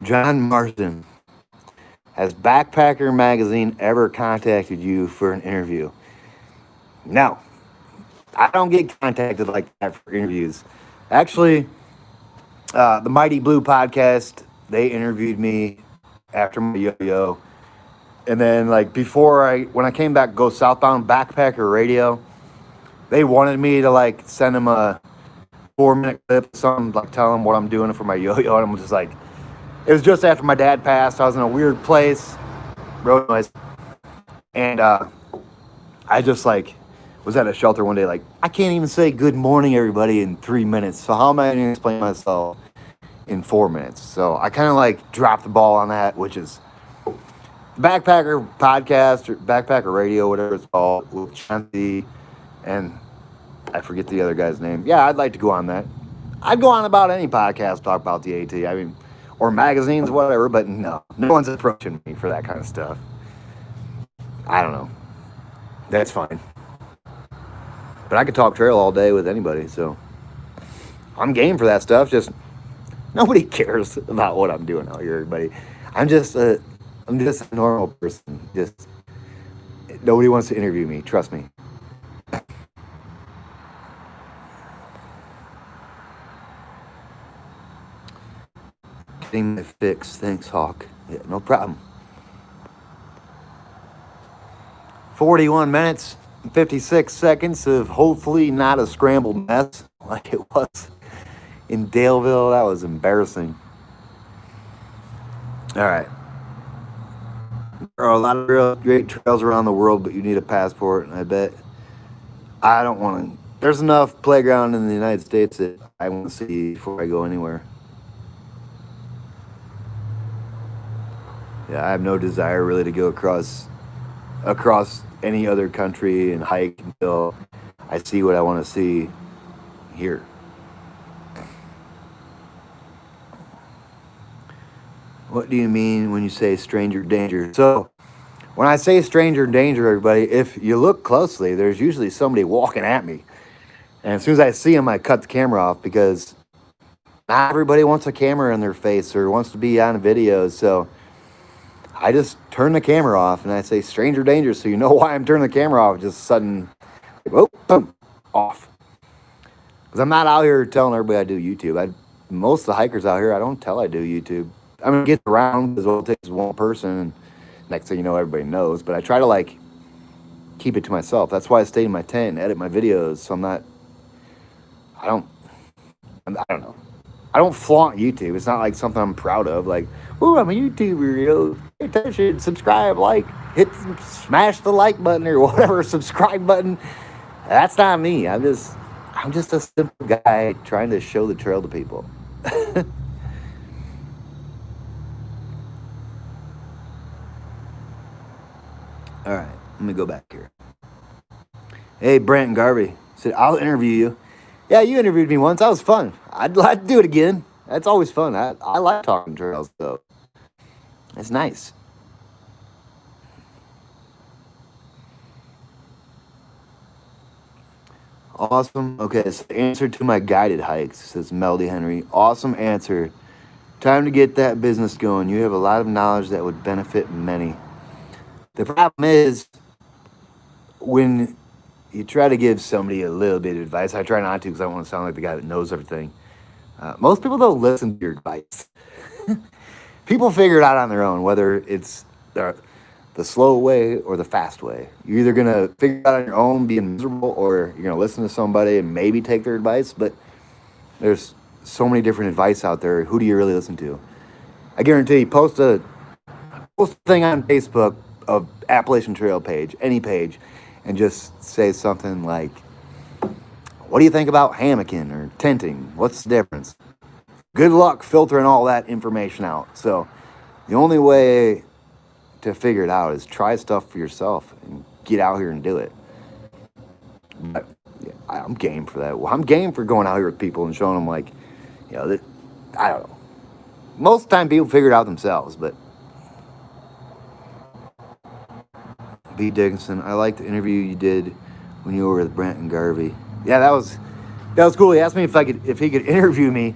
John Marsden, has Backpacker Magazine ever contacted you for an interview? No, I don't get contacted like that for interviews. Actually, the Mighty Blue podcast, they interviewed me after my yo-yo. And then, like, when I came back, go Southbound Backpacker Radio, they wanted me to, like, send them a 4-minute clip or something, like, tell them what I'm doing for my yo-yo. And I'm just like, it was just after my dad passed. I was in a weird place, road noise. And I just, like, was at a shelter one day, like, I can't even say good morning, everybody, in 3 minutes. So how am I going to explain myself in 4 minutes? So I kind of, like, dropped the ball on that, which is Backpacker podcast or Backpacker Radio, whatever it's called, with Chancy, and I forget the other guy's name. Yeah, I'd like to go on that. I'd go on about any podcast, talk about the AT. I mean, or magazines, whatever, but no one's approaching me for that kind of stuff. I don't know. That's fine. But I could talk trail all day with anybody, so I'm game for that stuff. Just nobody cares about what I'm doing out here, everybody. I'm just a normal person. Just nobody wants to interview me. Trust me. Getting my fix. Thanks, Hawk. Yeah, no problem. 41 minutes, 56 seconds of hopefully not a scrambled mess like it was in Daleville. That was embarrassing. All right. There are a lot of real great trails around the world, but you need a passport, and I bet I don't want to. There's enough playground in the United States that I want to see before I go anywhere. Yeah, I have no desire really to go across any other country and hike until I see what I want to see here. What do you mean when you say stranger danger? So when I say stranger danger, everybody, if you look closely, there's usually somebody walking at me. And as soon as I see them, I cut the camera off because not everybody wants a camera in their face or wants to be on videos. So I just turn the camera off and I say stranger danger, so you know why I'm turning the camera off. Just sudden, whoop, boom, off. Because I'm not out here telling everybody I do YouTube. Most of the hikers out here, I don't tell I do YouTube. I mean, it gets around because all it takes is one person, and next thing you know, everybody knows. But I try to, like, keep it to myself. That's why I stay in my tent and edit my videos, so I don't know. I don't flaunt YouTube. It's not like something I'm proud of. Like, ooh, I'm a YouTuber, yo. Pay attention, subscribe, like, smash the like button or whatever, subscribe button. That's not me. I'm just a simple guy trying to show the trail to people. All right, let me go back here. Hey, Brent Garvey said, I'll interview you. Yeah, you interviewed me once. That was fun. I'd like to do it again. That's always fun. I like talking trails, though. It's nice. Awesome. Okay, so answer to my guided hikes, says Melody Henry. Awesome answer. Time to get that business going. You have a lot of knowledge that would benefit many. The problem is when you try to give somebody a little bit of advice. I try not to because I don't want to sound like the guy that knows everything. Most people don't listen to your advice. People figure it out on their own, whether it's the slow way or the fast way. You're either going to figure it out on your own, being miserable, or you're going to listen to somebody and maybe take their advice. But there's so many different advice out there. Who do you really listen to? I guarantee you, post a thing on Facebook of Appalachian Trail page, any page, and just say something like, what do you think about hammocking or tenting? What's the difference? Good luck filtering all that information out. So the only way to figure it out is try stuff for yourself and get out here and do it. But yeah, I'm game for that. Well, I'm game for going out here with people and showing them, like, you know, I don't know. Most of the time people figure it out themselves, but B. Dickinson, I like the interview you did when you were with Brent and Garvey. Yeah, that was cool. He asked me if he could interview me,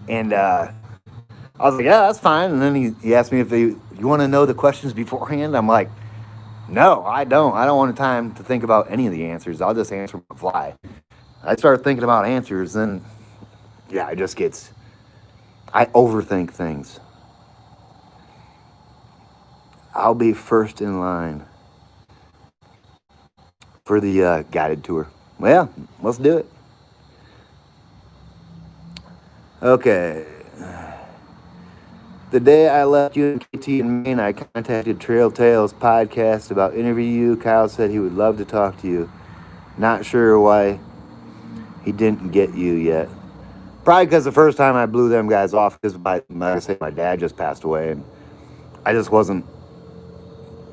and I was like, yeah, that's fine. And then he asked me if you want to know the questions beforehand. I'm like, no, I don't. I don't want time to think about any of the answers. I'll just answer on the fly. I start thinking about answers, then yeah, I overthink things. I'll be first in line for the guided tour. Well, let's do it. Okay. The day I left UNKT in Maine, I contacted Trail Tales podcast about interviewing you. Kyle said he would love to talk to you. Not sure why he didn't get you yet. Probably because the first time I blew them guys off because, like I say, my dad just passed away, and I just wasn't.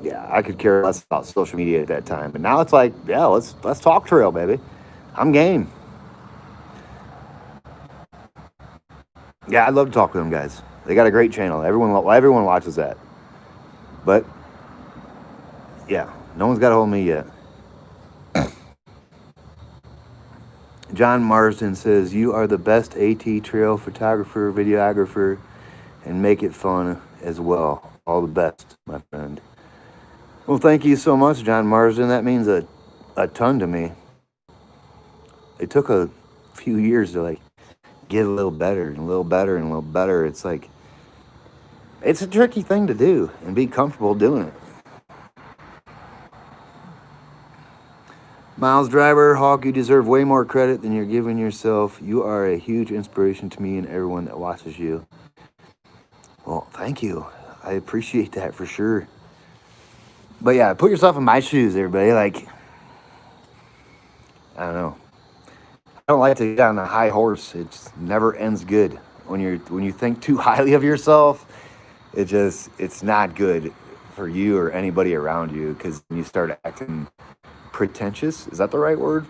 Yeah, I could care less about social media at that time. But now it's like, yeah, let's talk trail, baby. I'm game. Yeah, I'd love to talk to them guys. They got a great channel. Everyone watches that. But yeah, no one's got a hold of me yet. John Marsden says, you are the best AT trail photographer, videographer, and make it fun as well. All the best, my friend. Well, thank you so much, John Marsden. That means a ton to me. It took a few years to get a little better and a little better and a little better. It's like, it's a tricky thing to do and be comfortable doing it. Miles Driver, Hawk, you deserve way more credit than you're giving yourself. You are a huge inspiration to me and everyone that watches you. Well, thank you. I appreciate that for sure. But yeah, put yourself in my shoes, everybody. I don't know. I don't like to get on a high horse. It never ends good. When you think too highly of yourself, it's not good for you or anybody around you, because you start acting pretentious. Is that the right word?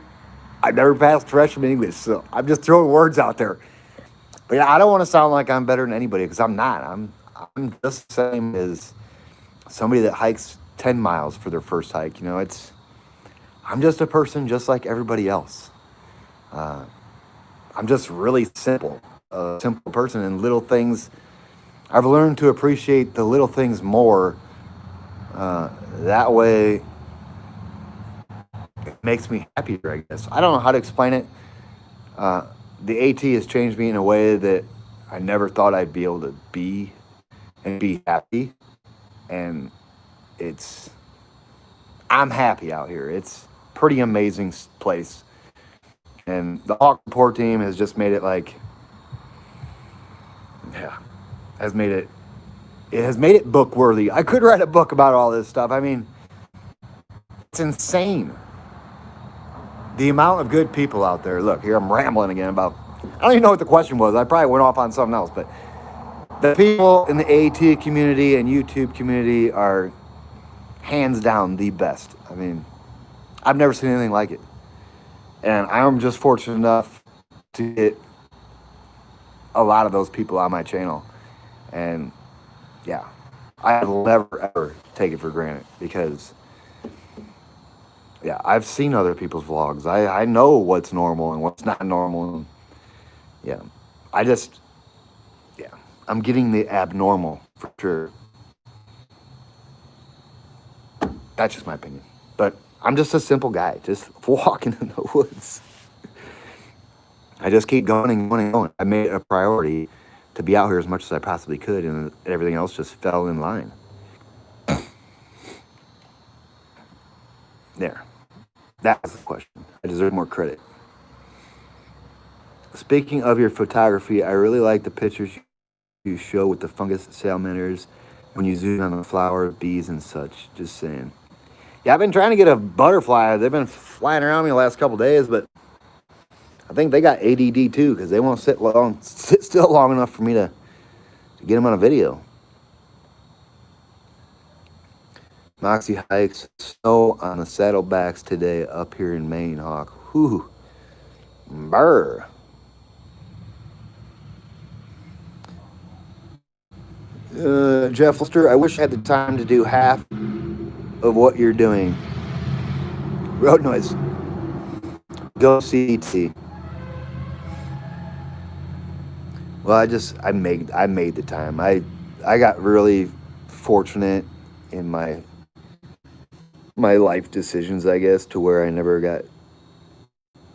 I've never passed freshman English, so I'm just throwing words out there. But yeah, I don't want to sound like I'm better than anybody, because I'm not. I'm just the same as somebody that hikes 10 miles for their first hike. I'm just a person just like everybody else. I'm just really simple, a simple person, and little things. I've learned to appreciate the little things more. That way, it makes me happier, I guess. I don't know how to explain it. The AT has changed me in a way that I never thought I'd be able to be happy. And I'm happy out here. It's a pretty amazing place. And the Hawk Report team has just made it has made it book worthy. I could write a book about all this stuff. I mean, it's insane. The amount of good people out there. Look, here I'm rambling again about, I don't even know what the question was. I probably went off on something else, but the people in the AT community and YouTube community are hands down the best. I mean, I've never seen anything like it. And I'm just fortunate enough to get a lot of those people on my channel. And yeah, I'll never, ever take it for granted, because yeah, I've seen other people's vlogs. I know what's normal and what's not normal. And yeah, I'm getting the abnormal for sure. That's just my opinion. But I'm just a simple guy, just walking in the woods. I just keep going and going and going. I made it a priority to be out here as much as I possibly could, and everything else just fell in line. There. That was the question. I deserve more credit. Speaking of your photography, I really like the pictures you show with the fungus salamanders when you zoom on the flower, bees, and such. Just saying. Yeah, I've been trying to get a butterfly. They've been flying around me the last couple days, but I think they got ADD too, because they won't sit still long enough for me to get them on a video. Moxie hikes snow on the saddlebacks today up here in Maine, Hawk. Whew. Brr. Jeff Lister, I wish I had the time to do half of what you're doing. Road noise. go CT. Well, I made the time. I got really fortunate in my life decisions, I guess, to where I never got.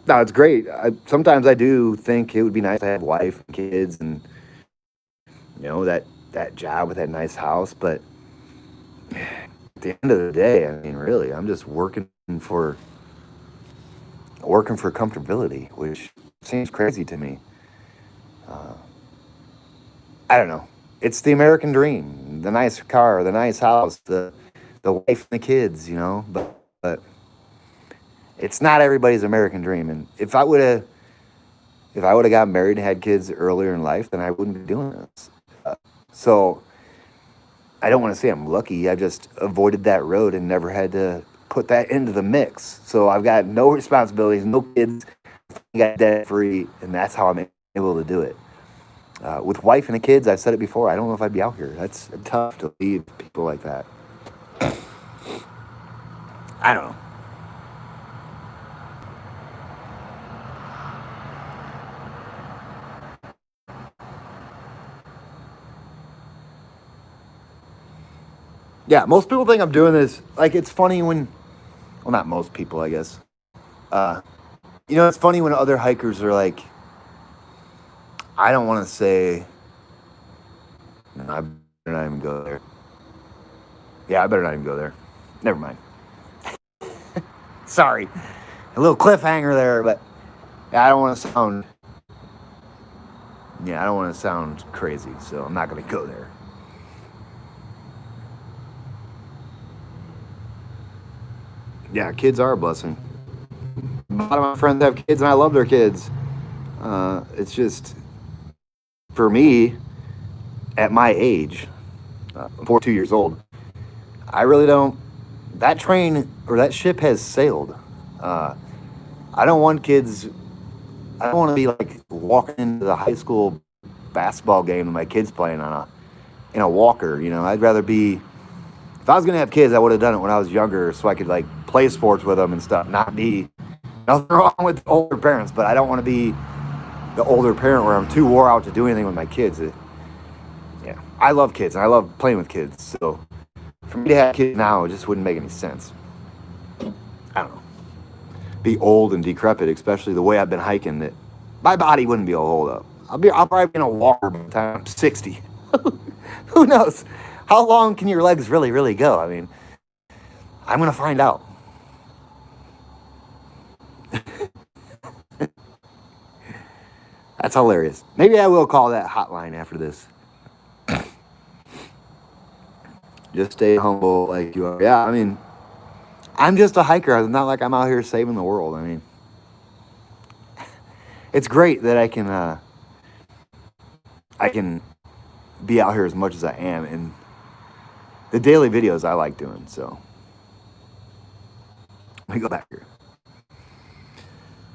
No, it's great. Sometimes I do think it would be nice to have a wife and kids, and that job with that nice house. But at the end of the day, I mean, really, I'm just working for comfortability, which seems crazy to me. Uh, I don't know. It's the American dream: the nice car, the nice house, the wife and the kids. But it's not everybody's American dream. And if I would have got married and had kids earlier in life, then I wouldn't be doing this. So I don't want to say I'm lucky. I just avoided that road and never had to put that into the mix. So I've got no responsibilities, no kids, I got debt free, and that's how I'm able to do it. With wife and the kids, I've said it before, I don't know if I'd be out here. That's tough to leave people like that. I don't know. Yeah, most people think I'm doing this. Like, it's funny when, well, not most people, I guess. Uh, it's funny when other hikers are like, I don't want to say, no, I better not even go there. Yeah, I better not even go there. Never mind. Sorry. A little cliffhanger there, but I don't want to sound, I don't want to sound crazy, so I'm not going to go there. Yeah, kids are a blessing. A lot of my friends have kids, and I love their kids. It's just, for me, at my age, I'm 42 years old, I really don't. That train or that ship has sailed. I don't want kids. I don't want to be like walking into the high school basketball game that my kids playing in a walker. I'd rather be. If I was gonna have kids, I would have done it when I was younger, so I could like play sports with them and stuff. Not be nothing wrong with older parents, but I don't want to be the older parent where I'm too wore out to do anything with my kids. Yeah, I love kids and I love playing with kids. So for me to have kids now, it just wouldn't make any sense. I don't know. Be old and decrepit, especially the way I've been hiking, that my body wouldn't be able to hold up. I'll probably be in a walker by the time I'm 60. Who knows? How long can your legs really, really go? I mean, I'm going to find out. That's hilarious. Maybe I will call that hotline after this. Just stay humble like you are. Yeah, I mean, I'm just a hiker. It's not like I'm out here saving the world. I mean, it's great that I can be out here as much as I am, and the daily videos I like doing. So let me go back here.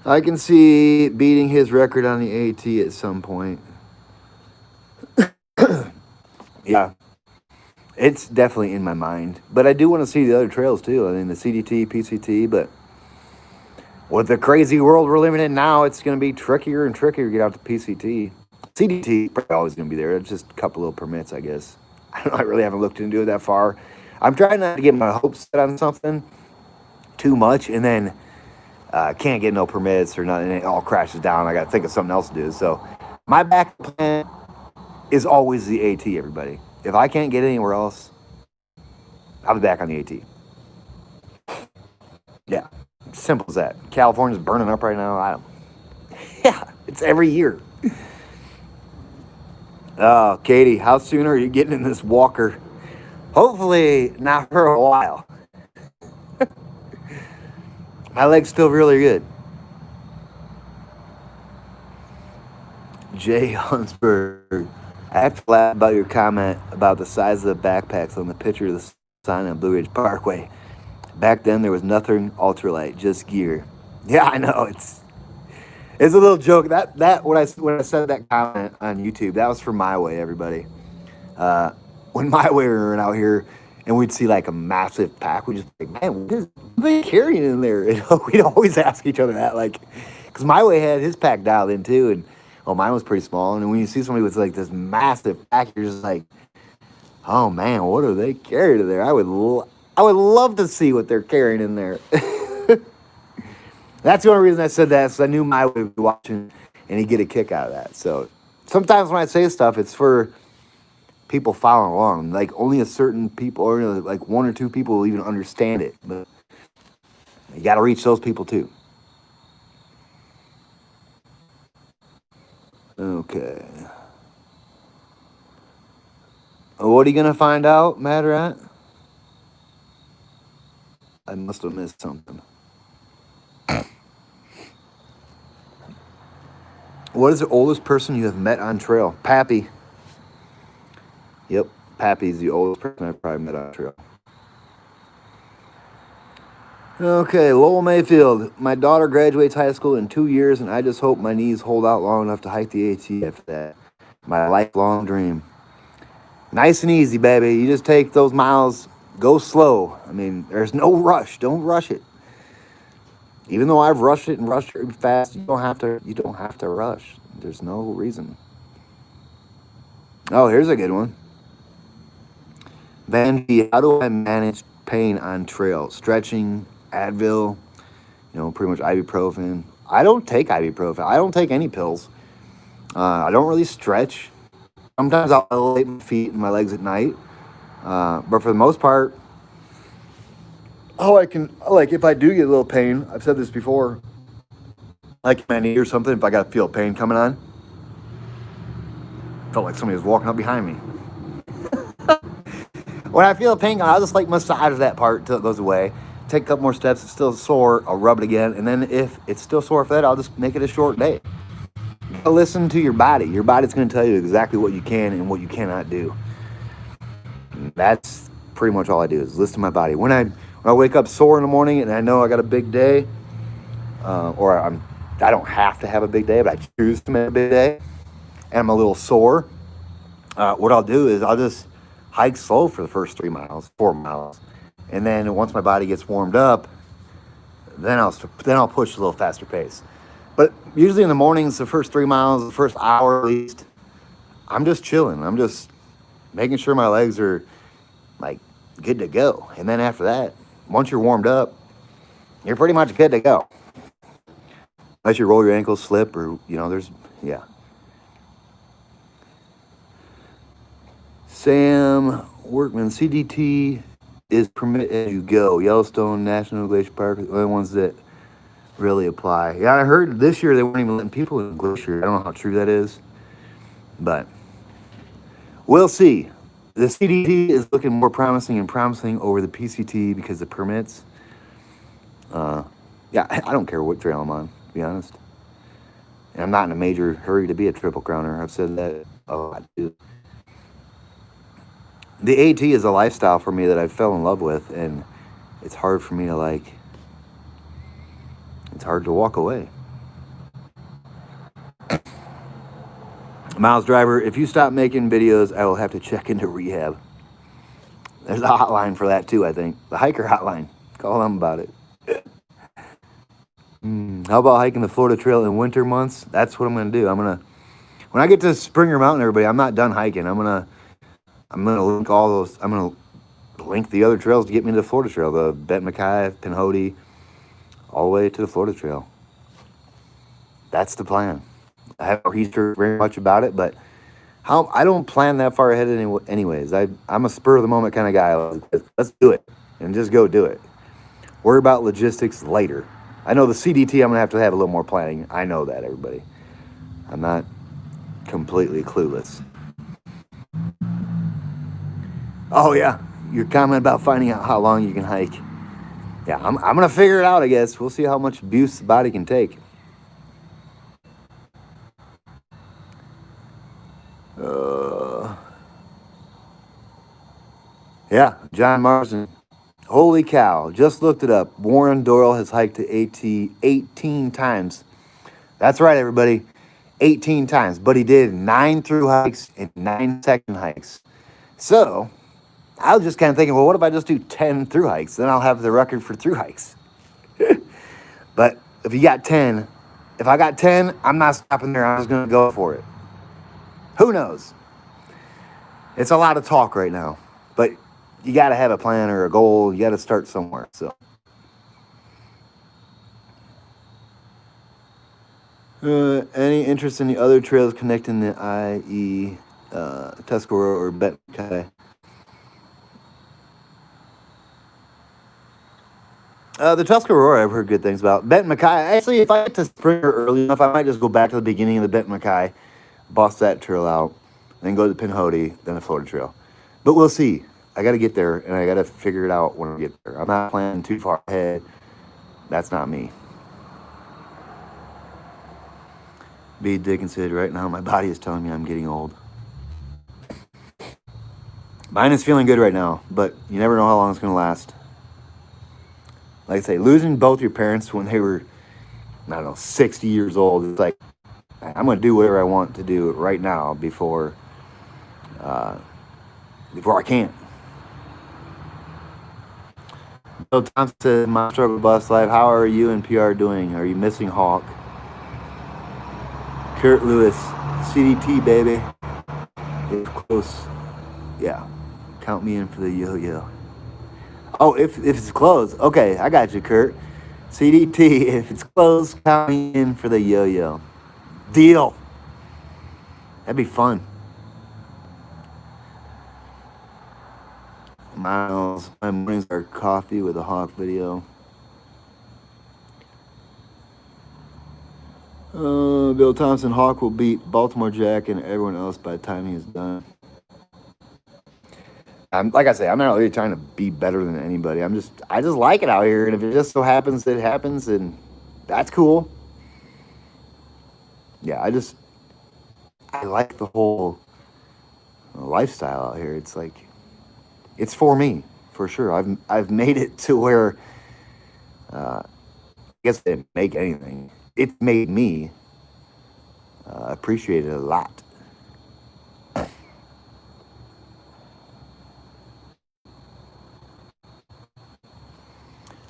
I can see beating his record on the AT at some point. Yeah, it's definitely in my mind. But I do want to see the other trails too. I mean, the CDT, PCT. But with the crazy world we're living in now, it's going to be trickier and trickier to get out to PCT. CDT probably always going to be there. It's just a couple little permits, I guess. I don't know. I really haven't looked into it that far. I'm trying not to get my hopes set on something too much, and then can't get no permits or nothing. It all crashes down. I got to think of something else to do. So my backup plan is always the AT, everybody. If I can't get anywhere else, I'll be back on the AT. Yeah, simple as that. California's burning up right now. Yeah, it's every year. Oh, Katie, how soon are you getting in this walker? Hopefully not for a while. My leg's still really good. Jay Hunsberg, I have to laugh about your comment about the size of the backpacks on the picture of the sign on Blue Ridge Parkway. Back then, there was nothing ultralight, just gear. Yeah, I know. It's a little joke. That when I said that comment on YouTube, that was for My Way, everybody. When My Way were out here, and we'd see like a massive pack. We'd just be like, man, what is they carrying in there? And we'd always ask each other that, like, because my way had his pack dialed in too, and well, mine was pretty small. And when you see somebody with like this massive pack, you're just like, oh man, what are they carrying in there? I would love to see what they're carrying in there. That's the only reason I said that, because I knew my would be watching, and he'd get a kick out of that. So sometimes when I say stuff, it's for people following along. Like only a certain people, or like one or two people will even understand it. But you got to reach those people too. Okay. What are you gonna find out, Matt Rat? I must have missed something. What is the oldest person you have met on trail? Pappy. Yep, Pappy's the oldest person I've probably met on trail. Okay, Lowell Mayfield. My daughter graduates high school in 2 years, and I just hope my knees hold out long enough to hike the AT after that. My lifelong dream. Nice and easy, baby. You just take those miles, go slow. I mean, there's no rush. Don't rush it. Even though I've rushed it and rushed it fast, you don't have to rush. There's no reason. Oh, here's a good one. Van G, how do I manage pain on trail? Stretching, Advil, pretty much ibuprofen. I don't take ibuprofen. I don't take any pills. I don't really stretch. Sometimes I'll elevate my feet and my legs at night. But for the most part, if I do get a little pain, I've said this before, like my knee or something, if I got to feel pain coming on, felt like somebody was walking up behind me. When I feel pain, I'll just like massage that part till it goes away. Take a couple more steps. It's still sore. I'll rub it again. And then if it's still sore for that, I'll just make it a short day. Listen to your body. Your body's going to tell you exactly what you can and what you cannot do. That's pretty much all I do is listen to my body. When I wake up sore in the morning and I know I got a big day, I don't have to have a big day, but I choose to make a big day, and I'm a little sore, what I'll do is I'll just hike slow for the first 4 miles. And then once my body gets warmed up, then I'll push a little faster pace. But usually in the mornings, the first 3 miles, the first hour at least, I'm just chilling. I'm just making sure my legs are like good to go. And then after that, once you're warmed up, you're pretty much good to go. Unless you roll your ankles, slip, or, yeah. Sam Workman, CDT is permitted as you go. Yellowstone National Glacier Park are the only ones that really apply. Yeah, I heard this year they weren't even letting people in Glacier. I don't know how true that is, but we'll see. The CDT is looking more promising over the PCT because of permits. I don't care what trail I'm on, to be honest. And I'm not in a major hurry to be a triple crowner. I've said that a lot too. The AT is a lifestyle for me that I fell in love with, and it's hard for me to it's hard to walk away. Miles Driver, if you stop making videos, I will have to check into rehab. There's a hotline for that too, I think. The hiker hotline. Call them about it. How about hiking the Florida Trail in winter months? That's what I'm going to do. When I get to Springer Mountain, everybody, I'm not done hiking. I'm going to link all those. I'm going to link the other trails to get me to the Florida Trail. The Bet McKay, Pinhoti, all the way to the Florida Trail. That's the plan. I haven't researched very much about it, but I don't plan that far ahead anyways. I'm a spur of the moment kind of guy. Let's do it and just go do it. Worry about logistics later. I know the CDT, I'm going to have a little more planning. I know that, everybody. I'm not completely clueless. Oh, yeah. Your comment about finding out how long you can hike. Yeah, I'm going to figure it out, I guess. We'll see how much abuse the body can take. Yeah, John Marsden. Holy cow, just looked it up. Warren Doyle has hiked to AT 18 times. That's right, everybody. 18 times. But he did 9 through hikes and 9 second hikes. So, I was just kind of thinking, well, what if I just do 10 through hikes? Then I'll have the record for through hikes. But if you got 10, if I got 10, I'm not stopping there. I'm just going to go for it. Who knows? It's a lot of talk right now, but you got to have a plan or a goal. You got to start somewhere. So, any interest in the other trails connecting the IE, Tuscarora or Betkai? The Tuscarora I've heard good things about. Benton Mackay, actually, if I get to Springer early enough, I might just go back to the beginning of the Benton Mackay, bust that trail out, then go to the Pinhoti, then the Florida Trail. But we'll see. I got to get there, and I got to figure it out when I get there. I'm not planning too far ahead. That's not me. B. Dickinson, right now my body is telling me I'm getting old. Mine is feeling good right now, but you never know how long it's going to last. Like I say, losing both your parents when they were, I don't know, 60 years old, it's like, I'm going to do whatever I want to do right now before I can't. Bill Thompson said, my struggle bus life, how are you and PR doing? Are you missing Hawk? Kurt Lewis, CDT, baby. It's close. Yeah. Count me in for the yo-yo. Oh, if it's closed. Okay, I got you, Kurt. CDT, if it's closed, count me in for the yo-yo. Deal. That'd be fun. Miles, my mornings are coffee with a Hawk video. Bill Thompson, Hawk will beat Baltimore Jack and everyone else by the time he is done. Like I say, I'm not really trying to be better than anybody. I just like it out here, and if it just so happens that it happens, and that's cool. Yeah, I like the whole lifestyle out here. It's like, it's for me, for sure. I've made it to where, I guess they didn't make anything. It made me appreciate it a lot.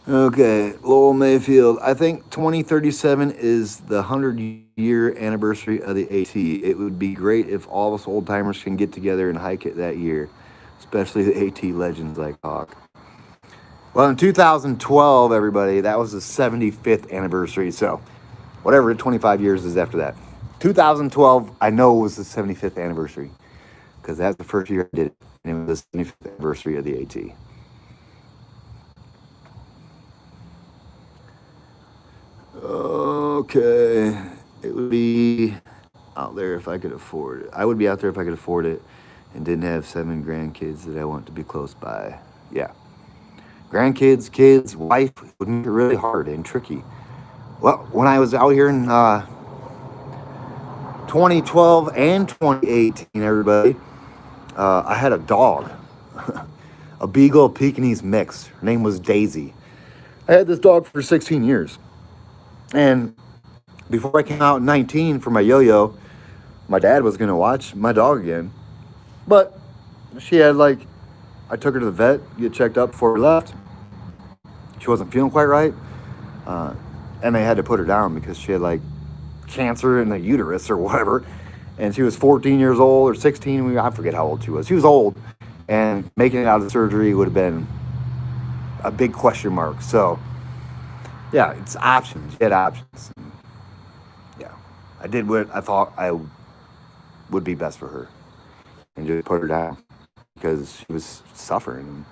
Okay, Lowell Mayfield. I think 2037 is the 100-year anniversary of the AT. It would be great if all of us old timers can get together and hike it that year, especially the AT legends like Hawk. Well, in 2012, everybody, that was the 75th anniversary. So, whatever 25 years is after that. 2012, I know was the 75th anniversary because that's the first year I did it, and it was the 75th anniversary of the AT. Okay, it would be out there if I could afford it. I would be out there if I could afford it and didn't have 7 grandkids that I want to be close by. Yeah. Grandkids, kids, wife would make it really hard and tricky. Well, when I was out here in 2012 and 2018, everybody, I had a dog, a Beagle Pekingese mix. Her name was Daisy. I had this dog for 16 years. And before I came out in 19 for my yo-yo, my dad was going to watch my dog again. But she had I took her to the vet, get checked up before we left. She wasn't feeling quite right. And they had to put her down because she had cancer in the uterus or whatever. And she was 14 years old or 16. I forget how old she was. She was old. And making it out of the surgery would have been a big question mark. So, yeah, it's options. You had options. Yeah, I did what I thought I would be best for her. And just put her down because she was suffering. And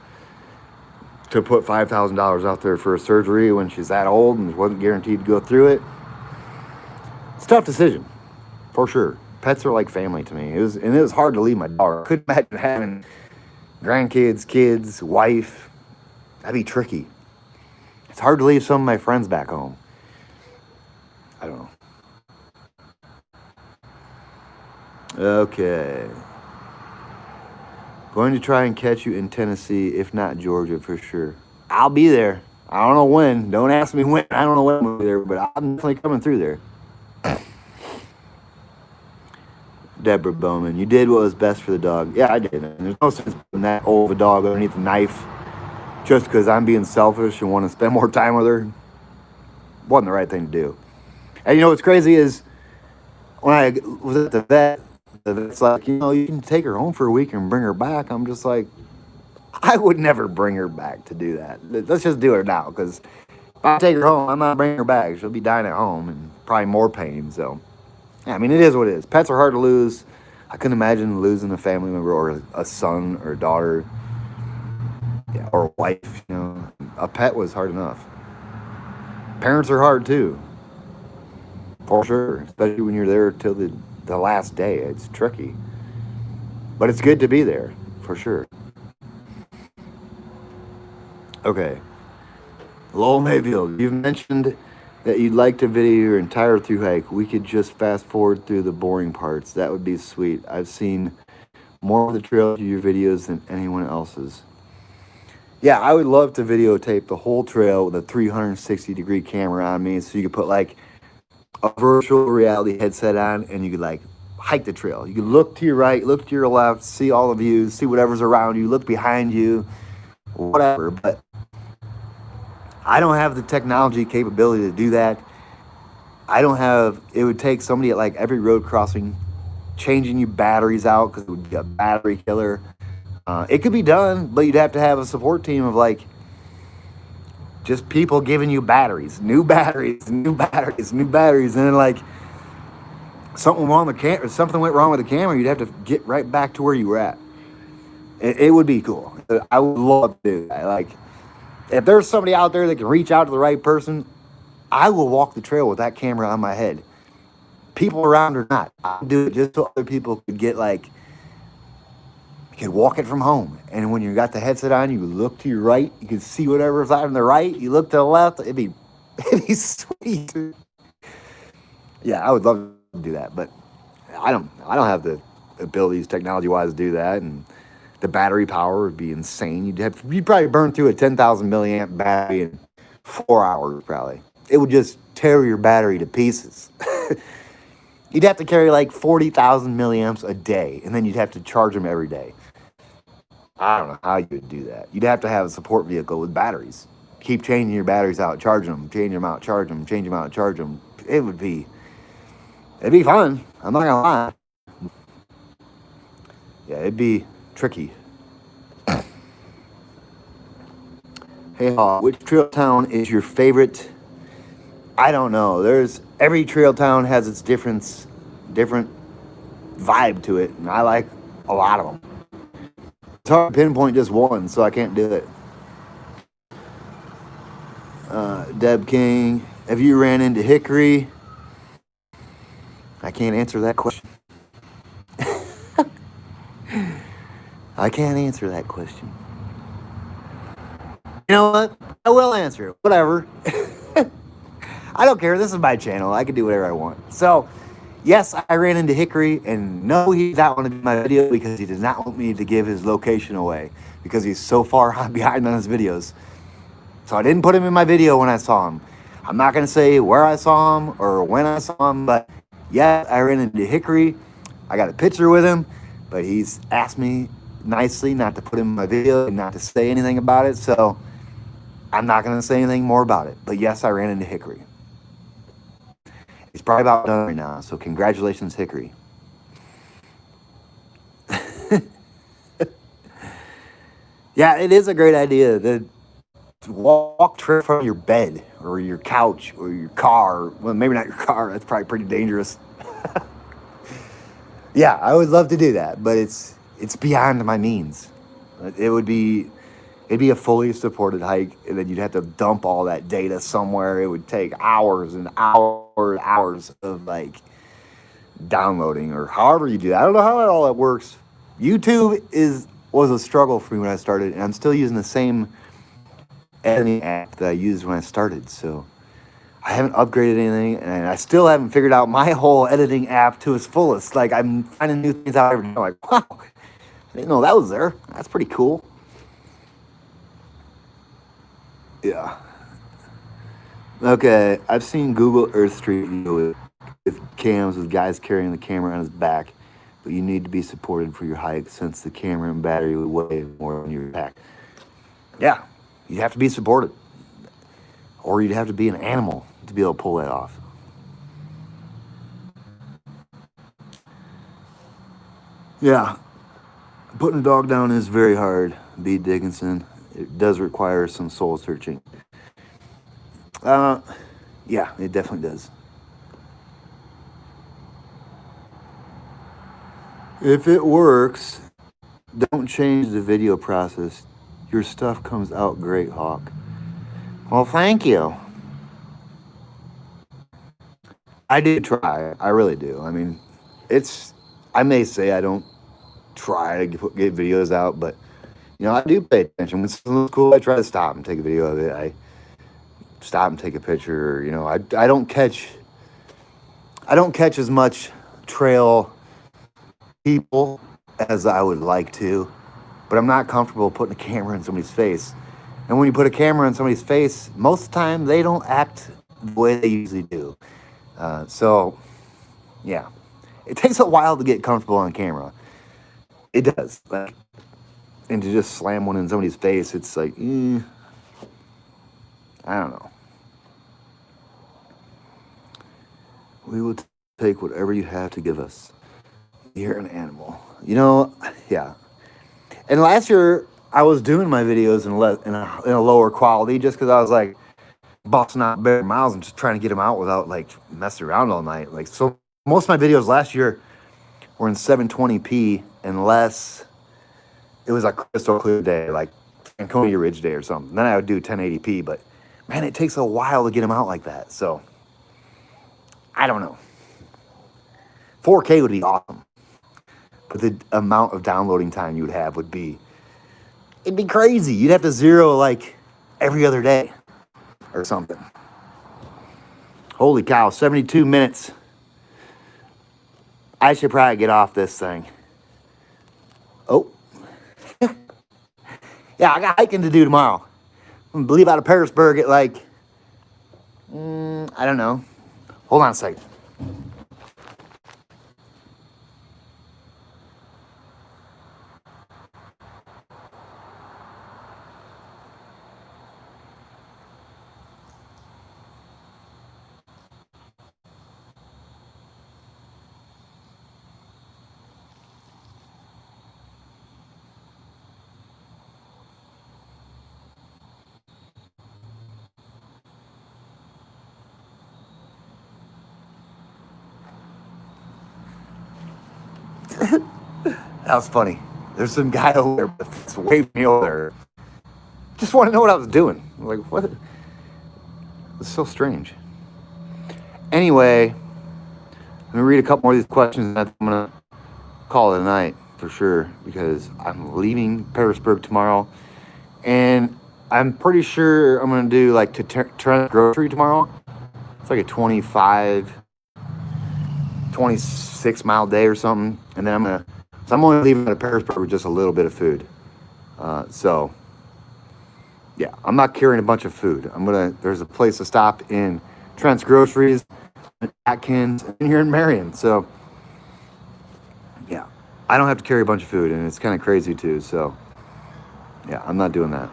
to put $5,000 out there for a surgery when she's that old and wasn't guaranteed to go through it, it's a tough decision, for sure. Pets are like family to me. It was hard to leave my dog. I couldn't imagine having grandkids, kids, wife. That'd be tricky. It's hard to leave some of my friends back home. I don't know. Okay. Going to try and catch you in Tennessee, if not Georgia, for sure. I'll be there. I don't know when. Don't ask me when. I don't know when I'll be there, but I'm definitely coming through there. Deborah Bowman. You did what was best for the dog. Yeah, I did. And there's no sense putting that old of a dog underneath a knife just because I'm being selfish and want to spend more time with her. Wasn't the right thing to do. And you know what's crazy is when I was at the vet's like, you know, you can take her home for a week and bring her back. I'm just like, I would never bring her back to do that. Let's just do it now, because if I take her home, I'm not bringing her back. She'll be dying at home and probably more pain. So, yeah, I mean, it is what it is. Pets are hard to lose. I couldn't imagine losing a family member or a son or a daughter, yeah, or a wife. You know, a pet was hard enough. Parents are hard too, for sure, especially when you're there till the last day. It's tricky, but it's good to be there, for sure. Okay. Lowell Mayfield, you've mentioned that you'd like to video your entire through hike. We could just fast forward through the boring parts. That would be sweet. I've seen more of the trail through your videos than anyone else's. Yeah, I would love to videotape the whole trail with a 360-degree camera on me, so you could put like a virtual reality headset on and you could like hike the trail. You could look to your right, look to your left, see all the views, see whatever's around you, look behind you, whatever. But I don't have the technology capability to do that. It would take somebody at like every road crossing changing you batteries out because it would be a battery killer. It could be done, but you'd have to have a support team of like just people giving you batteries, new batteries, new batteries, new batteries. And then like something went wrong with the camera, you'd have to get right back to where you were at. It would be cool. I would love to do that. Like, if there's somebody out there that can reach out to the right person, I will walk the trail with that camera on my head. People around or not. I'll do it just so other people could get like, could walk it from home. And when you got the headset on, you look to your right, you can see whatever's on the right, you look to the left, it'd be sweet. Yeah, I would love to do that, but I don't have the abilities technology-wise to do that, and the battery power would be insane. You'd probably burn through a 10,000 milliamp battery in 4 hours, probably. It would just tear your battery to pieces. You'd have to carry like 40,000 milliamps a day, and then you'd have to charge them every day. I don't know how you would do that. You'd have to have a support vehicle with batteries. Keep changing your batteries out, charging them, change them out, charge them, change them out, charge them. It'd be fun. I'm not gonna lie. Yeah, it'd be tricky. Hey, which trail town is your favorite? I don't know. Every trail town has its different vibe to it, and I like a lot of them. It's hard to pinpoint just one, so I can't do it. Deb King, have you ran into Hickory? I can't answer that question. I can't answer that question. You know what? I will answer it. Whatever. I don't care. This is my channel. I can do whatever I want. So, yes, I ran into Hickory, and no, he did not want to do my video because he did not want me to give his location away because he's so far behind on his videos. So I didn't put him in my video when I saw him. I'm not going to say where I saw him or when I saw him, but yeah, I ran into Hickory. I got a picture with him, but he's asked me nicely not to put him in my video and not to say anything about it, so I'm not going to say anything more about it. But yes, I ran into Hickory. He's probably about done right now, so congratulations, Hickory. Yeah, it is a great idea. The walk trip from your bed or your couch or your car. Well, maybe not your car. That's probably pretty dangerous. Yeah, I would love to do that, but it's beyond my means. It'd be a fully supported hike, and then you'd have to dump all that data somewhere. It would take hours and hours of like downloading or however you do that. I don't know how all that works. YouTube was a struggle for me when I started, and I'm still using the same editing app that I used when I started. So I haven't upgraded anything, and I still haven't figured out my whole editing app to its fullest. Like, I'm finding new things out every day. I'm like, wow, I didn't know that was there. That's pretty cool. Yeah. Okay, I've seen Google Earth Street with cams with guys carrying the camera on his back. but you need to be supported for your hike since the camera and battery would weigh more than your pack. Yeah, you have to be supported. Or you'd have to be an animal to be able to pull that off. Yeah, putting a dog down is very hard, B. Dickinson. It does require some soul searching. Yeah, it definitely does. If it works, don't change the video process. Your stuff comes out great, Hawk. Well, thank you. I did try. I really do. I mean, I may say I don't try to get videos out, but, I do pay attention. When something looks cool, I try to stop and take a video of it. I stop and take a picture. I don't catch as much trail people as I would like to, but I'm not comfortable putting a camera in somebody's face. And when you put a camera in somebody's face, most of the time they don't act the way they usually do. So, yeah, it takes a while to get comfortable on camera. It does. And to just slam one in somebody's face, it's like, I don't know. We will take whatever you have to give us. You're an animal. Yeah. And last year, I was doing my videos in a lower quality just because I was like busting out better miles and just trying to get them out without like messing around all night. Like, so most of my videos last year were in 720p unless it was a crystal clear day, like Anconia Ridge Day or something. Then I would do 1080p, but man, it takes a while to get them out like that. So I don't know. 4K would be awesome, but the amount of downloading time you would have it'd be crazy. You'd have to zero like every other day or something. Holy cow, 72 minutes. I should probably get off this thing. Oh. Yeah, I got hiking to do tomorrow. I'm going to leave out of Petersburg at like, I don't know. Hold on a second. That was funny. There's some guy over there that's waving me over there. Just want to know what I was doing. I'm like, what? It's so strange. Anyway, let me read a couple more of these questions and I'm going to call it a night for sure because I'm leaving Petersburg tomorrow. And I'm pretty sure I'm going to do like to Trent Grocery tomorrow. It's like a 26 mile day or something. And then I'm only leaving out of Petersburg with just a little bit of food. So yeah, I'm not carrying a bunch of food. There's a place to stop in Trent's Groceries, Atkins, and here in Marion. So yeah, I don't have to carry a bunch of food and it's kind of crazy too. So yeah, I'm not doing that.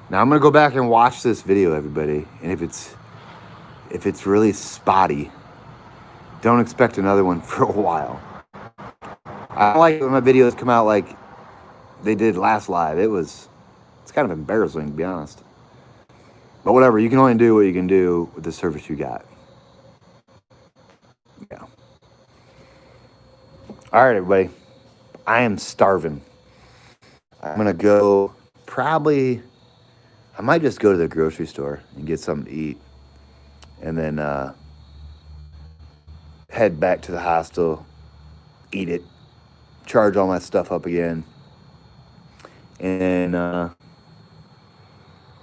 Now I'm going to go back and watch this video, everybody. And if it's really spotty, don't expect another one for a while. I don't like when my videos come out like they did last live. It's kind of embarrassing, to be honest. But whatever, you can only do what you can do with the service you got. Yeah. All right, everybody. I am starving. I'm going to go I might just go to the grocery store and get something to eat. And then head back to the hostel, eat it, charge all my stuff up again, and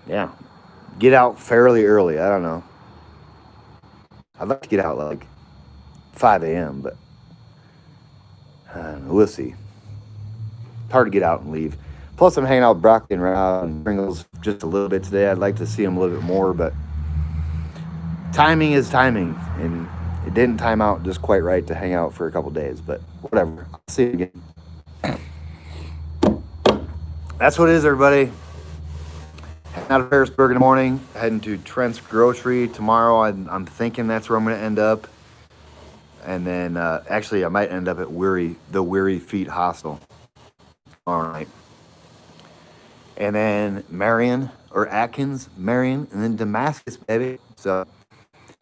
yeah, get out fairly early. I don't know. I'd like to get out like 5 a.m., but we'll see. It's hard to get out and leave. Plus, I'm hanging out with Broccoli and Rob and Pringles just a little bit today. I'd like to see them a little bit more, but timing is timing, and it didn't time out just quite right to hang out for a couple days, but whatever. I'll see you again. That's what it is, everybody. Heading out of Harrisburg in the morning, heading to Trent's Grocery tomorrow. I'm thinking that's where I'm going to end up. And then, actually, I might end up at the Weary Feet Hostel. All right. And then Marion, or Atkins, Marion, and then Damascus, baby. So,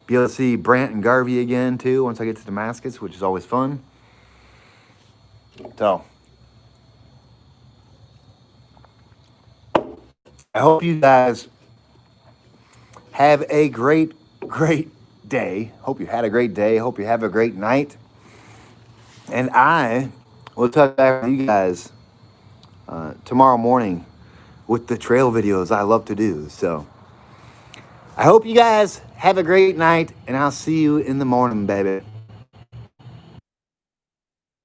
be able to see Brant and Garvey again, too, once I get to Damascus, which is always fun. So, I hope you guys have a great, great day. Hope you had a great day. Hope you have a great night. And I will touch back with you guys tomorrow morning with the trail videos I love to do. So I hope you guys have a great night, and I'll see you in the morning, baby.